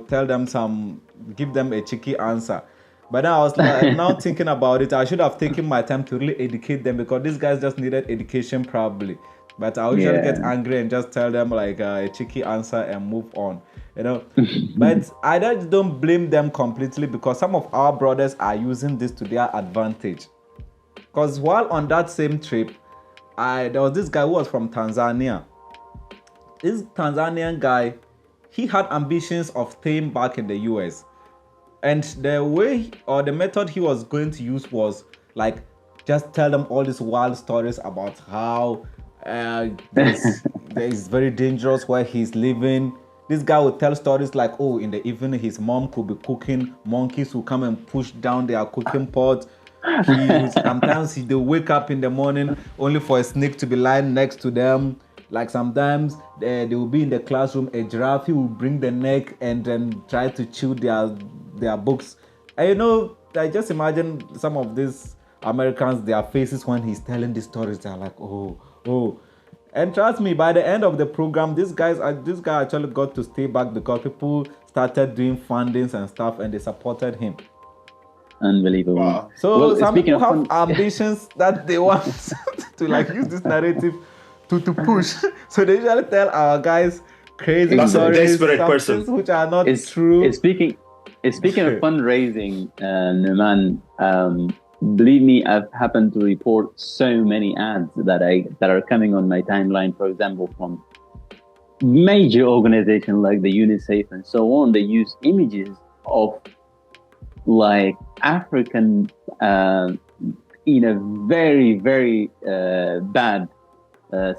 give them a cheeky answer. But now I was now thinking about it, I should have taken my time to really educate them, because these guys just needed education probably. But I usually get angry and just tell them like a cheeky answer and move on, But I just don't blame them completely, because some of our brothers are using this to their advantage. Because while on that same trip, there was this guy who was from Tanzania. This Tanzanian guy, he had ambitions of staying back in the US. And the way or the method he was going to use was like just tell them all these wild stories about how it's very dangerous where he's living. This guy would tell stories like, oh, in the evening his mom could be cooking, monkeys will come and push down their cooking pot. Sometimes they wake up in the morning only for a snake to be lying next to them. Like sometimes they will be in the classroom, a giraffe will bring the neck and then try to chew their books. And I just imagine some of these Americans, their faces when he's telling these stories, they're like, oh. And trust me, by the end of the program, this guy actually got to stay back because people started doing fundings and stuff and they supported him. Unbelievable. Wow. So some people have ambitions that they want to like use this narrative to push. So they usually tell our guys crazy stories, which are not true. Speaking of fundraising, Numan, believe me, I've happened to report so many ads that are coming on my timeline. For example, from major organizations like the UNICEF and so on. They use images of like African, very, very bad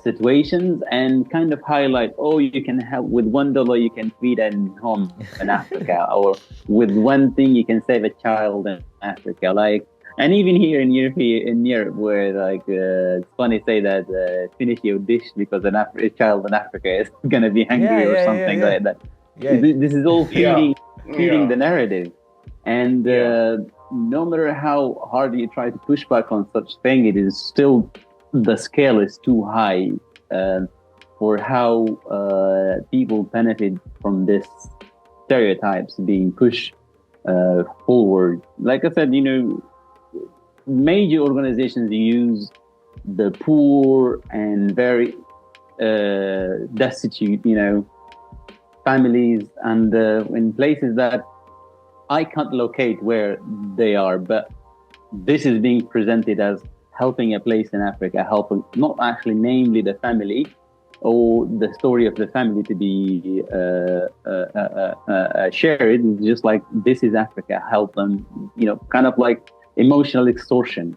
situations, and kind of highlight, you can help with $1, you can feed a home in Africa, or with one thing you can save a child in Africa. And even here in Europe, where it's funny to say that finish your dish because a child in Africa is gonna be hungry or something like that. Yeah. This is all feeding the narrative. And no matter how hard you try to push back on such thing, it is still, the scale is too high for how people benefit from this stereotypes being pushed forward. Like I said, major organizations use the poor and very destitute, families, and in places that I can't locate where they are, but this is being presented as helping a place in Africa, helping not actually namely the family or the story of the family to be shared. It's just like, this is Africa, help them, kind of like emotional extortion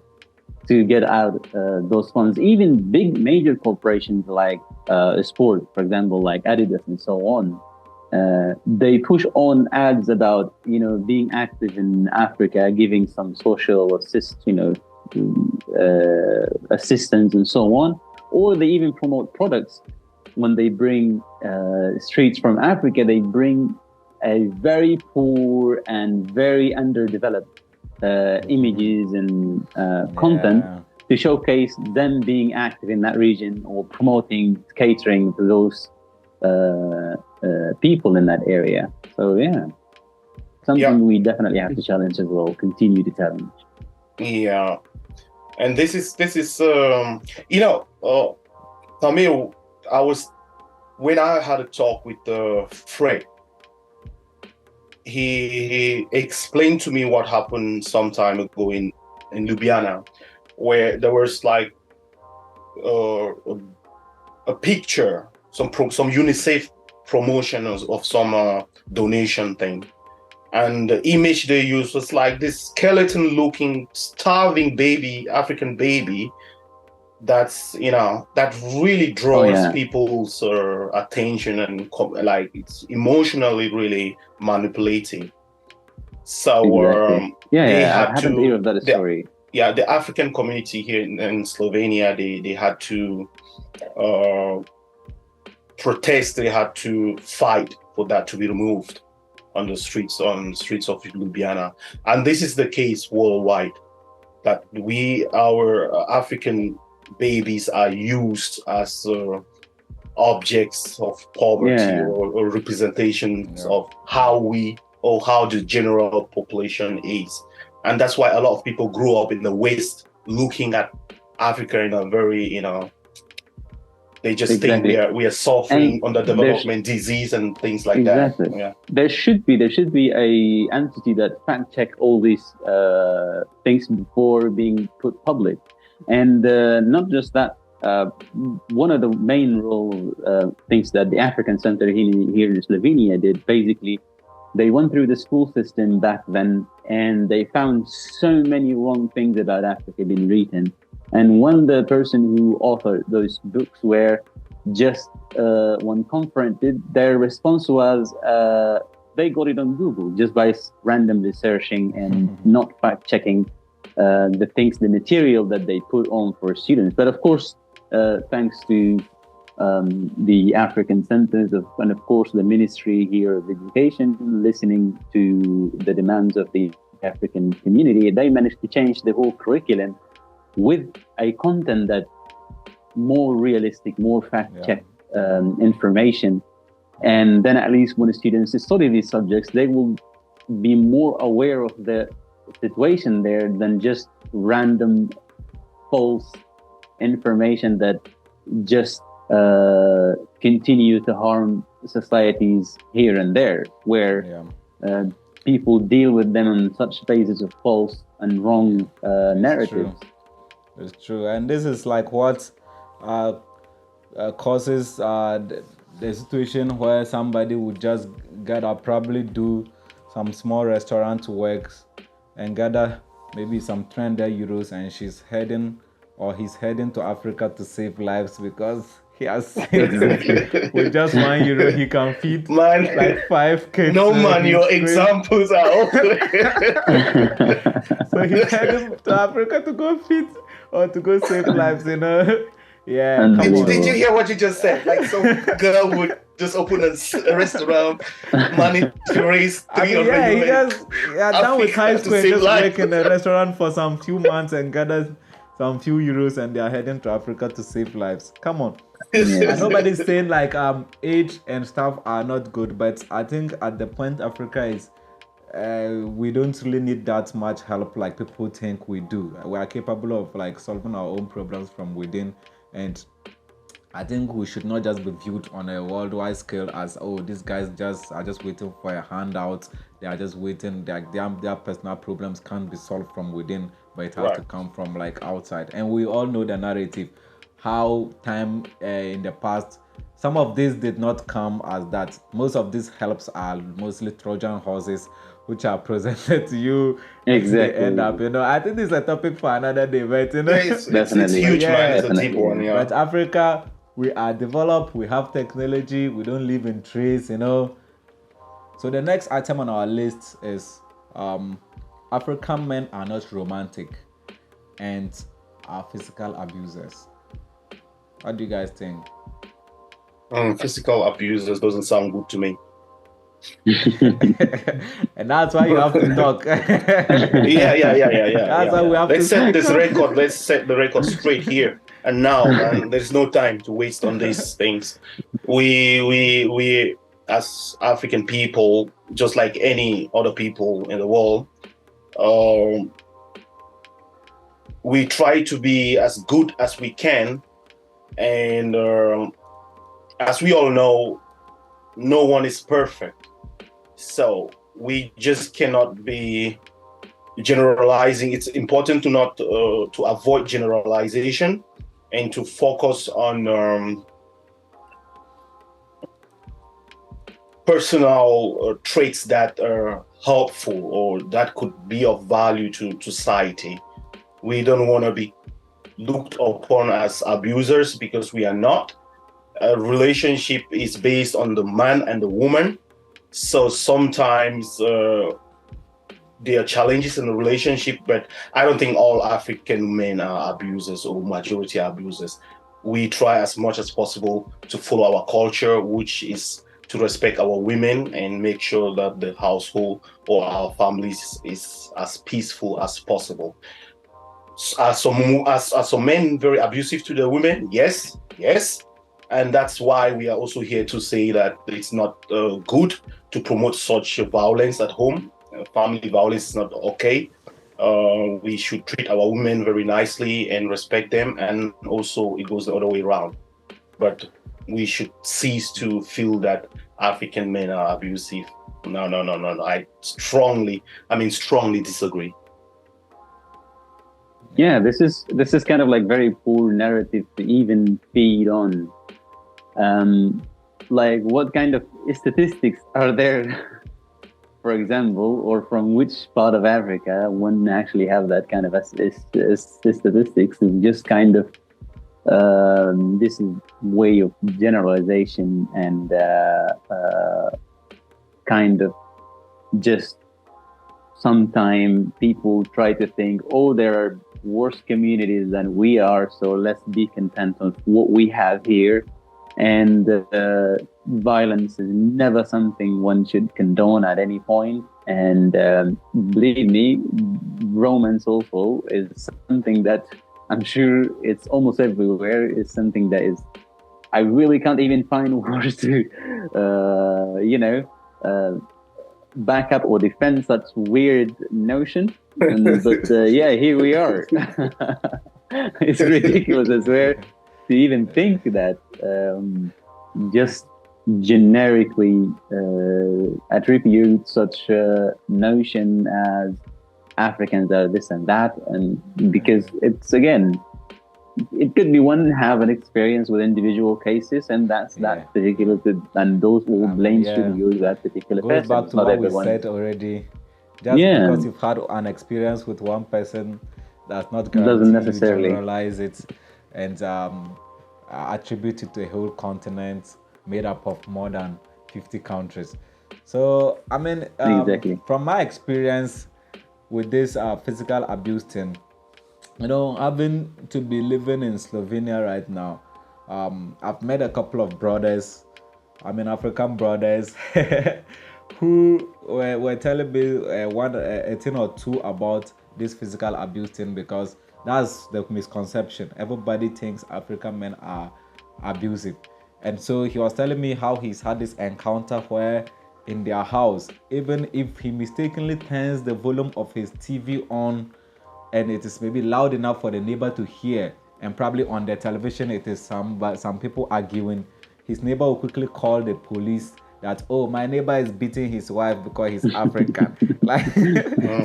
to get out those funds. Even big major corporations like sport, for example, like Adidas and so on, they push on ads about being active in Africa, giving some social assistance and so on, or they even promote products. When they bring streets from Africa, they bring a very poor and very underdeveloped images and content to showcase them being active in that region, or promoting, catering to those people in that area. So something we definitely have to challenge as well, continue to challenge. Yeah. And this is Tamil, when I had a talk with Fred, he explained to me what happened some time ago in Ljubljana, where there was like a picture, some UNICEF promotion of some donation thing. And the image they used was like this skeleton-looking, starving baby, African baby, that's that really draws people's attention, and it's emotionally really manipulating. So exactly. I haven't heard of that story. The African community here in Slovenia, they had to protest, they had to fight for that to be removed. on the streets of Ljubljana. And this is the case worldwide, that our African babies are used as objects of poverty, or representations of how the general population is. And that's why a lot of people grew up in the West looking at Africa in a very, they just think we are suffering under development disease and things like that. Yeah. There should be a entity that fact check all these things before being put public, and not just that. One of the main things that the African Center here in Slovenia did, basically, they went through the school system back then, and they found so many wrong things about Africa being written. And when the person who authored those books were just when confronted, their response was they got it on Google just by randomly searching and not fact checking the material that they put on for students. But of course, thanks to the African centers and of course the Ministry here of Education, listening to the demands of the African community, they managed to change the whole curriculum with a content that more realistic, more fact-checked information. And then at least when the students study these subjects, they will be more aware of the situation there than just random false information that just continue to harm societies here and there, where people deal with them on such basis of false and wrong narratives. It's true, and this is like what causes the situation where somebody would just get up, probably do some small restaurant works and gather maybe some 300 euros, and he's heading to Africa to save lives, because he has seen with just €1 he can feed like 5 kids. No man, your examples are also so he's heading to Africa to go feed or to go save lives, Yeah. Did you hear what you just said? Like some girl would just open a restaurant, manage to raise 300 he just done with high school and just work in a restaurant for some few months and gather some few euros, and they are heading to Africa to save lives. Come on. And nobody's saying like age and stuff are not good, but I think at the point Africa is we don't really need that much help like people think we do. We are capable of like solving our own problems from within, and I think we should not just be viewed on a worldwide scale as, oh, these guys are just waiting for a handout. They are just waiting. Their personal problems can't be solved from within, but it has to come from like outside. And we all know the narrative, how time in the past, some of this did not come as that. Most of these helps are mostly Trojan horses, which are presented to you. Exactly. End up, I think this is a topic for another day, but it's huge, man. It's a deep one, But Africa, we are developed, we have technology, we don't live in trees, So the next item on our list is African men are not romantic and are physical abusers. What do you guys think? Physical abusers doesn't sound good to me. And that's why you have to talk. Yeah. That's why we have Let's to set this record. Let's set the record straight here and now, man. There's no time to waste on these things. We as African people, just like any other people in the world, we try to be as good as we can, and as we all know, no one is perfect. So we just cannot be generalizing. It's important to not to avoid generalization and to focus on personal traits that are helpful or that could be of value to society. We don't want to be looked upon as abusers, because we are not. A relationship is based on the man and the woman. So sometimes there are challenges in the relationship, but I don't think all African men are abusers or majority are abusers. We try as much as possible to follow our culture, which is to respect our women and make sure that the household or our families is as peaceful as possible. Are some men very abusive to the women? Yes, yes. And that's why we are also here to say that it's not good to promote such violence at home. Family violence is not okay. We should treat our women very nicely and respect them. And also it goes the other way around. But we should cease to feel that African men are abusive. No. I strongly disagree. Yeah, this is kind of like very poor narrative to even feed on. Like, what kind of statistics are there, for example, or from which part of Africa one actually have that kind of statistics? It's just kind of this is way of generalization and kind of just sometimes people try to think, oh, there are worse communities than we are, so let's be content with what we have here. And violence is never something one should condone at any point. And believe me, romance also is something that I'm sure it's almost everywhere. It's something that is, I really can't even find words to, back up or defend such weird notion. But yeah, here we are. It's ridiculous, I swear, to even think that just generically attribute such a notion as Africans are this and that, and because it's, again, it could be one have an experience with individual cases, and that's that particular, and those all blames should use that particular goes person. back to not what everyone. we said already. Just because you've had an experience with one person, that's not doesn't guaranteed necessarily you generalize it and attribute it to a whole continent made up of more than 50 countries. So, I mean, Exactly. from my experience with this physical abuse thing, having to be living in Slovenia right now, I've met a couple of brothers, African brothers, who were telling me a thing or two about this physical abuse thing, because that's the misconception. Everybody thinks African men are abusive. And so he was telling me how he's had this encounter where in their house, even if he mistakenly turns the volume of his TV on and it is maybe loud enough for the neighbor to hear, and probably on the television it is some people arguing, his neighbor will quickly call the police that, oh, my neighbor is beating his wife because he's African.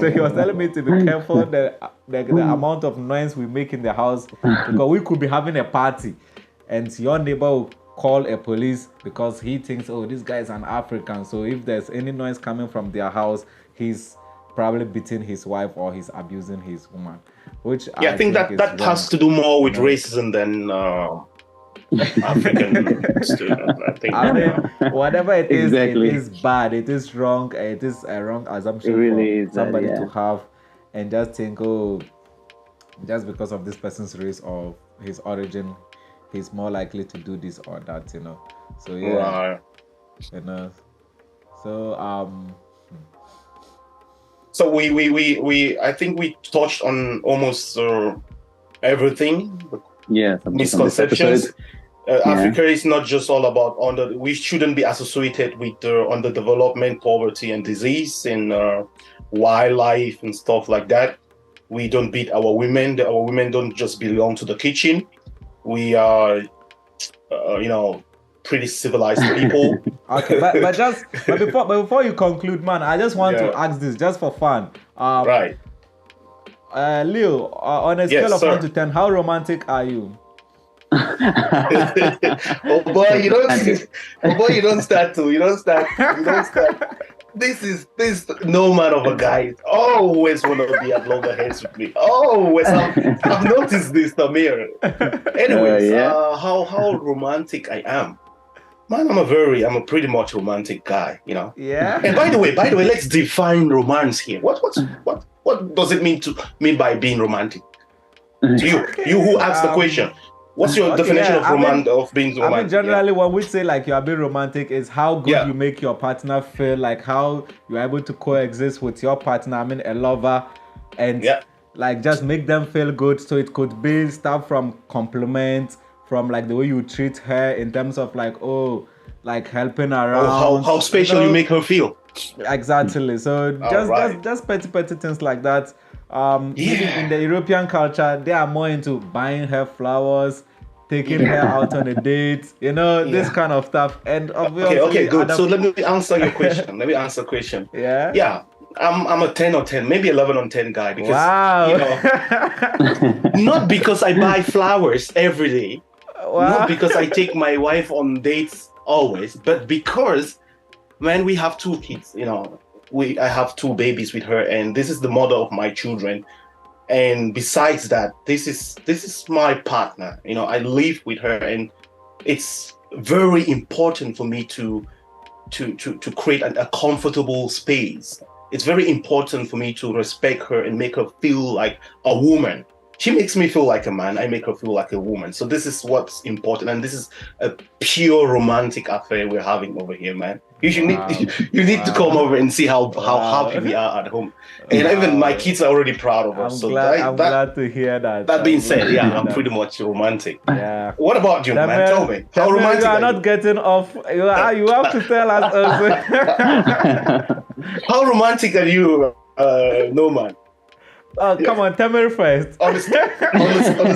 So he was telling me to be careful the amount of noise we make in the house, because we could be having a party and your neighbor will call a police because he thinks, oh, this guy is an African, so if there's any noise coming from their house, he's probably beating his wife or he's abusing his woman. Which I think that has to do more with racism than African student. I think whatever it is, Exactly. it is bad, it is wrong, it is a wrong assumption really for somebody to have, and just think, oh, just because of this person's race or his origin, he's more likely to do this or that, So yeah, right. So So we I think we touched on almost everything. Yeah, Misconceptions. Africa is not just all about we shouldn't be associated with underdevelopment, poverty, and disease, and wildlife and stuff like that. We don't beat our women. Our women don't just belong to the kitchen. We are, pretty civilized people. Okay, but before you conclude, man, I just want to ask this just for fun. Right. Leo, on a scale of 1 to 10, how romantic are you? Oh boy, you don't start. This no man of a guy always want to be at loggerheads with me. Always. I've noticed this, Tamir. Anyways, how romantic I am. Man, I'm a pretty much romantic guy, Yeah. And by the way, let's define romance here. What does it mean by being romantic? To you who asked the question. What's your Okay, definition yeah, of being romantic? I mean, generally, when we say like you are being romantic, is how good Yeah. you make your partner feel, like how you're able to coexist with your partner. I mean, a lover, and Yeah. like just make them feel good. So it could be stuff from compliments, from like the way you treat her in terms of like, oh, like helping around. How special you make her feel. Exactly. So Right. just petty things like that. Maybe Yeah. in the European culture, they are more into buying her flowers, taking her out on a date, this Yeah. kind of stuff. And Okay, obviously, good. So let me answer your question. Let me answer the question. Yeah. Yeah. I'm a 10 or 10, maybe 11 on 10 guy because Wow. not because I buy flowers every day, Wow. not because I take my wife on dates always, but because when we have two kids, I have two babies with her, and this is the mother of my children. And besides that, this is my partner. I live with her, and it's very important for me to create a comfortable space. It's very important for me to respect her and make her feel like a woman. She makes me feel like a man. I make her feel like a woman. So this is what's important, and this is a pure romantic affair we're having over here, man. You need to come over and see how happy we are at home, and even my kids are already proud of us. I'm glad to hear that. That being said, yeah, I'm pretty much romantic. Yeah. What about you, man? Tell me, how romantic you are are not getting off. You have to tell us also. How romantic are you, Norman? Oh, come on, tell me first. On a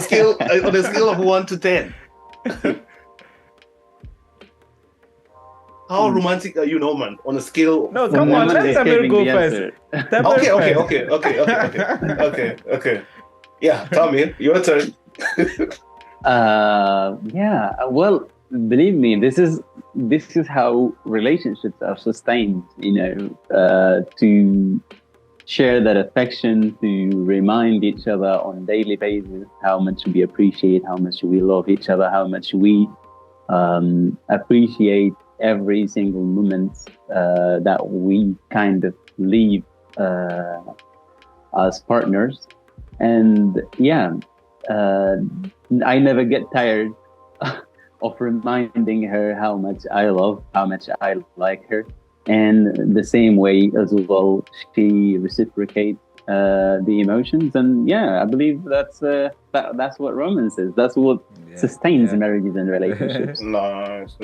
scale of 1 to 10. How romantic are you, Norman? On a scale. No, come on, let Tamir go first. Okay. Yeah, Tamir, your turn. Yeah. Well, believe me, this is how relationships are sustained. To share that affection, to remind each other on a daily basis how much we appreciate, how much we love each other, how much we appreciate every single moment that we kind of live as partners. And yeah, I never get tired of reminding her how much I love, how much I like her. And the same way as well, she reciprocates the emotions. And yeah, I believe that's what romance is. That's what sustains marriages and relationships. Nice.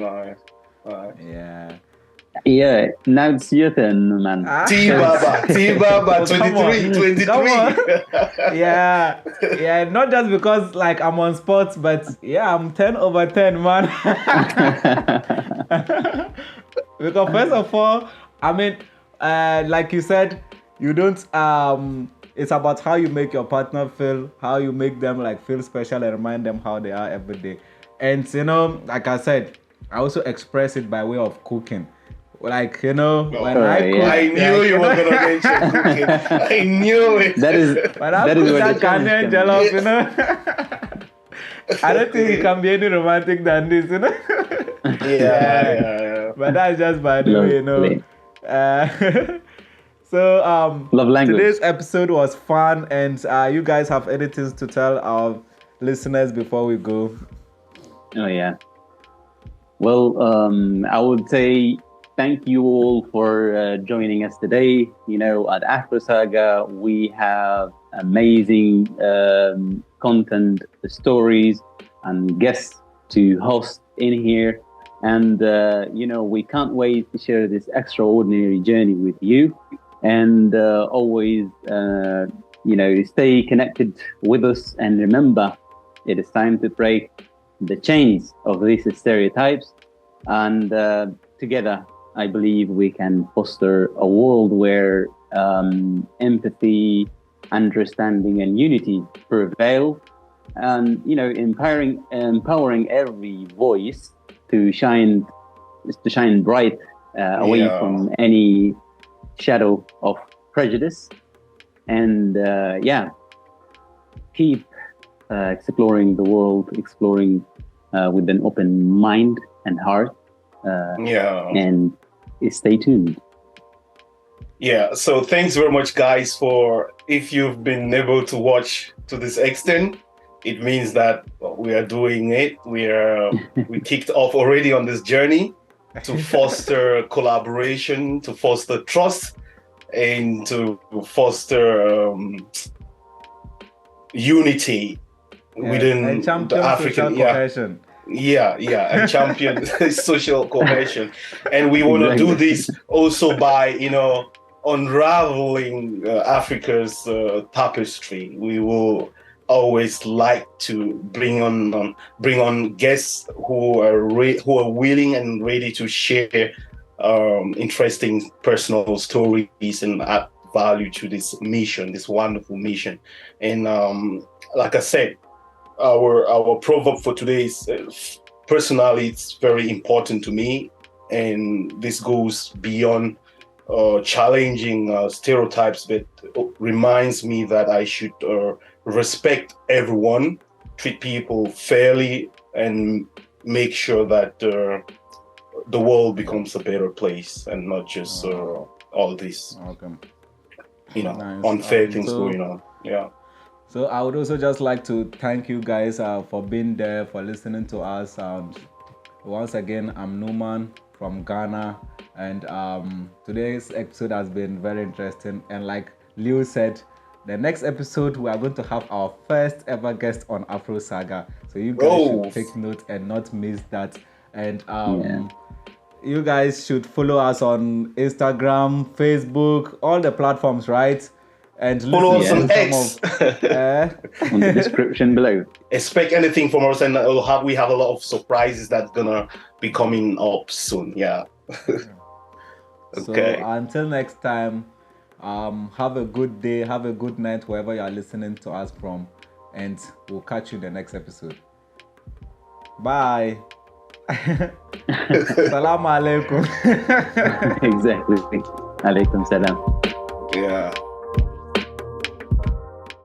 Yeah. Now it's your turn, man. T-Baba, 23. Yeah, not just because like I'm on sports, but yeah, I'm 10 over 10, man. Because first of all, I mean, like you said, you don't. It's about how you make your partner feel, how you make them like feel special, and remind them how they are every day. And like I said, I also express it by way of cooking. Like when I cook, I knew you were gonna mention cooking. I knew it. That is when I cook that Ghanaian jollof, I don't think it can be any romantic than this, Yeah. But that's just by the way, So love language. Today's episode was fun, and you guys have anything to tell our listeners before we go? Oh yeah. Well, I would say thank you all for joining us today. At Afro Saga, we have amazing content, stories, and guests to host in here. And, we can't wait to share this extraordinary journey with you. And always, stay connected with us. And remember, it is time to break the chains of these stereotypes. And together, I believe we can foster a world where empathy, understanding, and unity prevail. And, empowering every voice to shine bright away from any shadow of prejudice. And keep exploring the world, exploring with an open mind and heart. And stay tuned. Yeah, so thanks very much, guys, for if you've been able to watch to this extent. it means that we are doing it. We kicked off already on this journey to foster collaboration, to foster trust, and to foster unity within and champion the African cohesion. And champion social cohesion. And we want to do this also by, unraveling Africa's tapestry. We will always like to bring on guests who are willing and ready to share interesting personal stories and add value to this mission, this wonderful mission. And like I said, our proverb for today is personally, it's very important to me, and this goes beyond challenging stereotypes, but reminds me that I should respect everyone, treat people fairly, and make sure that the world becomes a better place, and not just all these unfair things going on. Yeah. So I would also just like to thank you guys for being there, for listening to us. Once again, I'm Numan from Ghana, and today's episode has been very interesting. And like Leo said, the next episode we are going to have our first ever guest on Afro Saga. So you guys should take note and not miss that. And you guys should follow us on Instagram, Facebook, all the platforms, right? And follow us on X. On the description below. Expect anything from us, and we have a lot of surprises that's gonna be coming up soon. Yeah. Okay. So until next time, have a good day, have a good night wherever you are listening to us from, and we'll catch you in the next episode. Bye. Salam alaikum. Exactly. Alaikum salam. Yeah.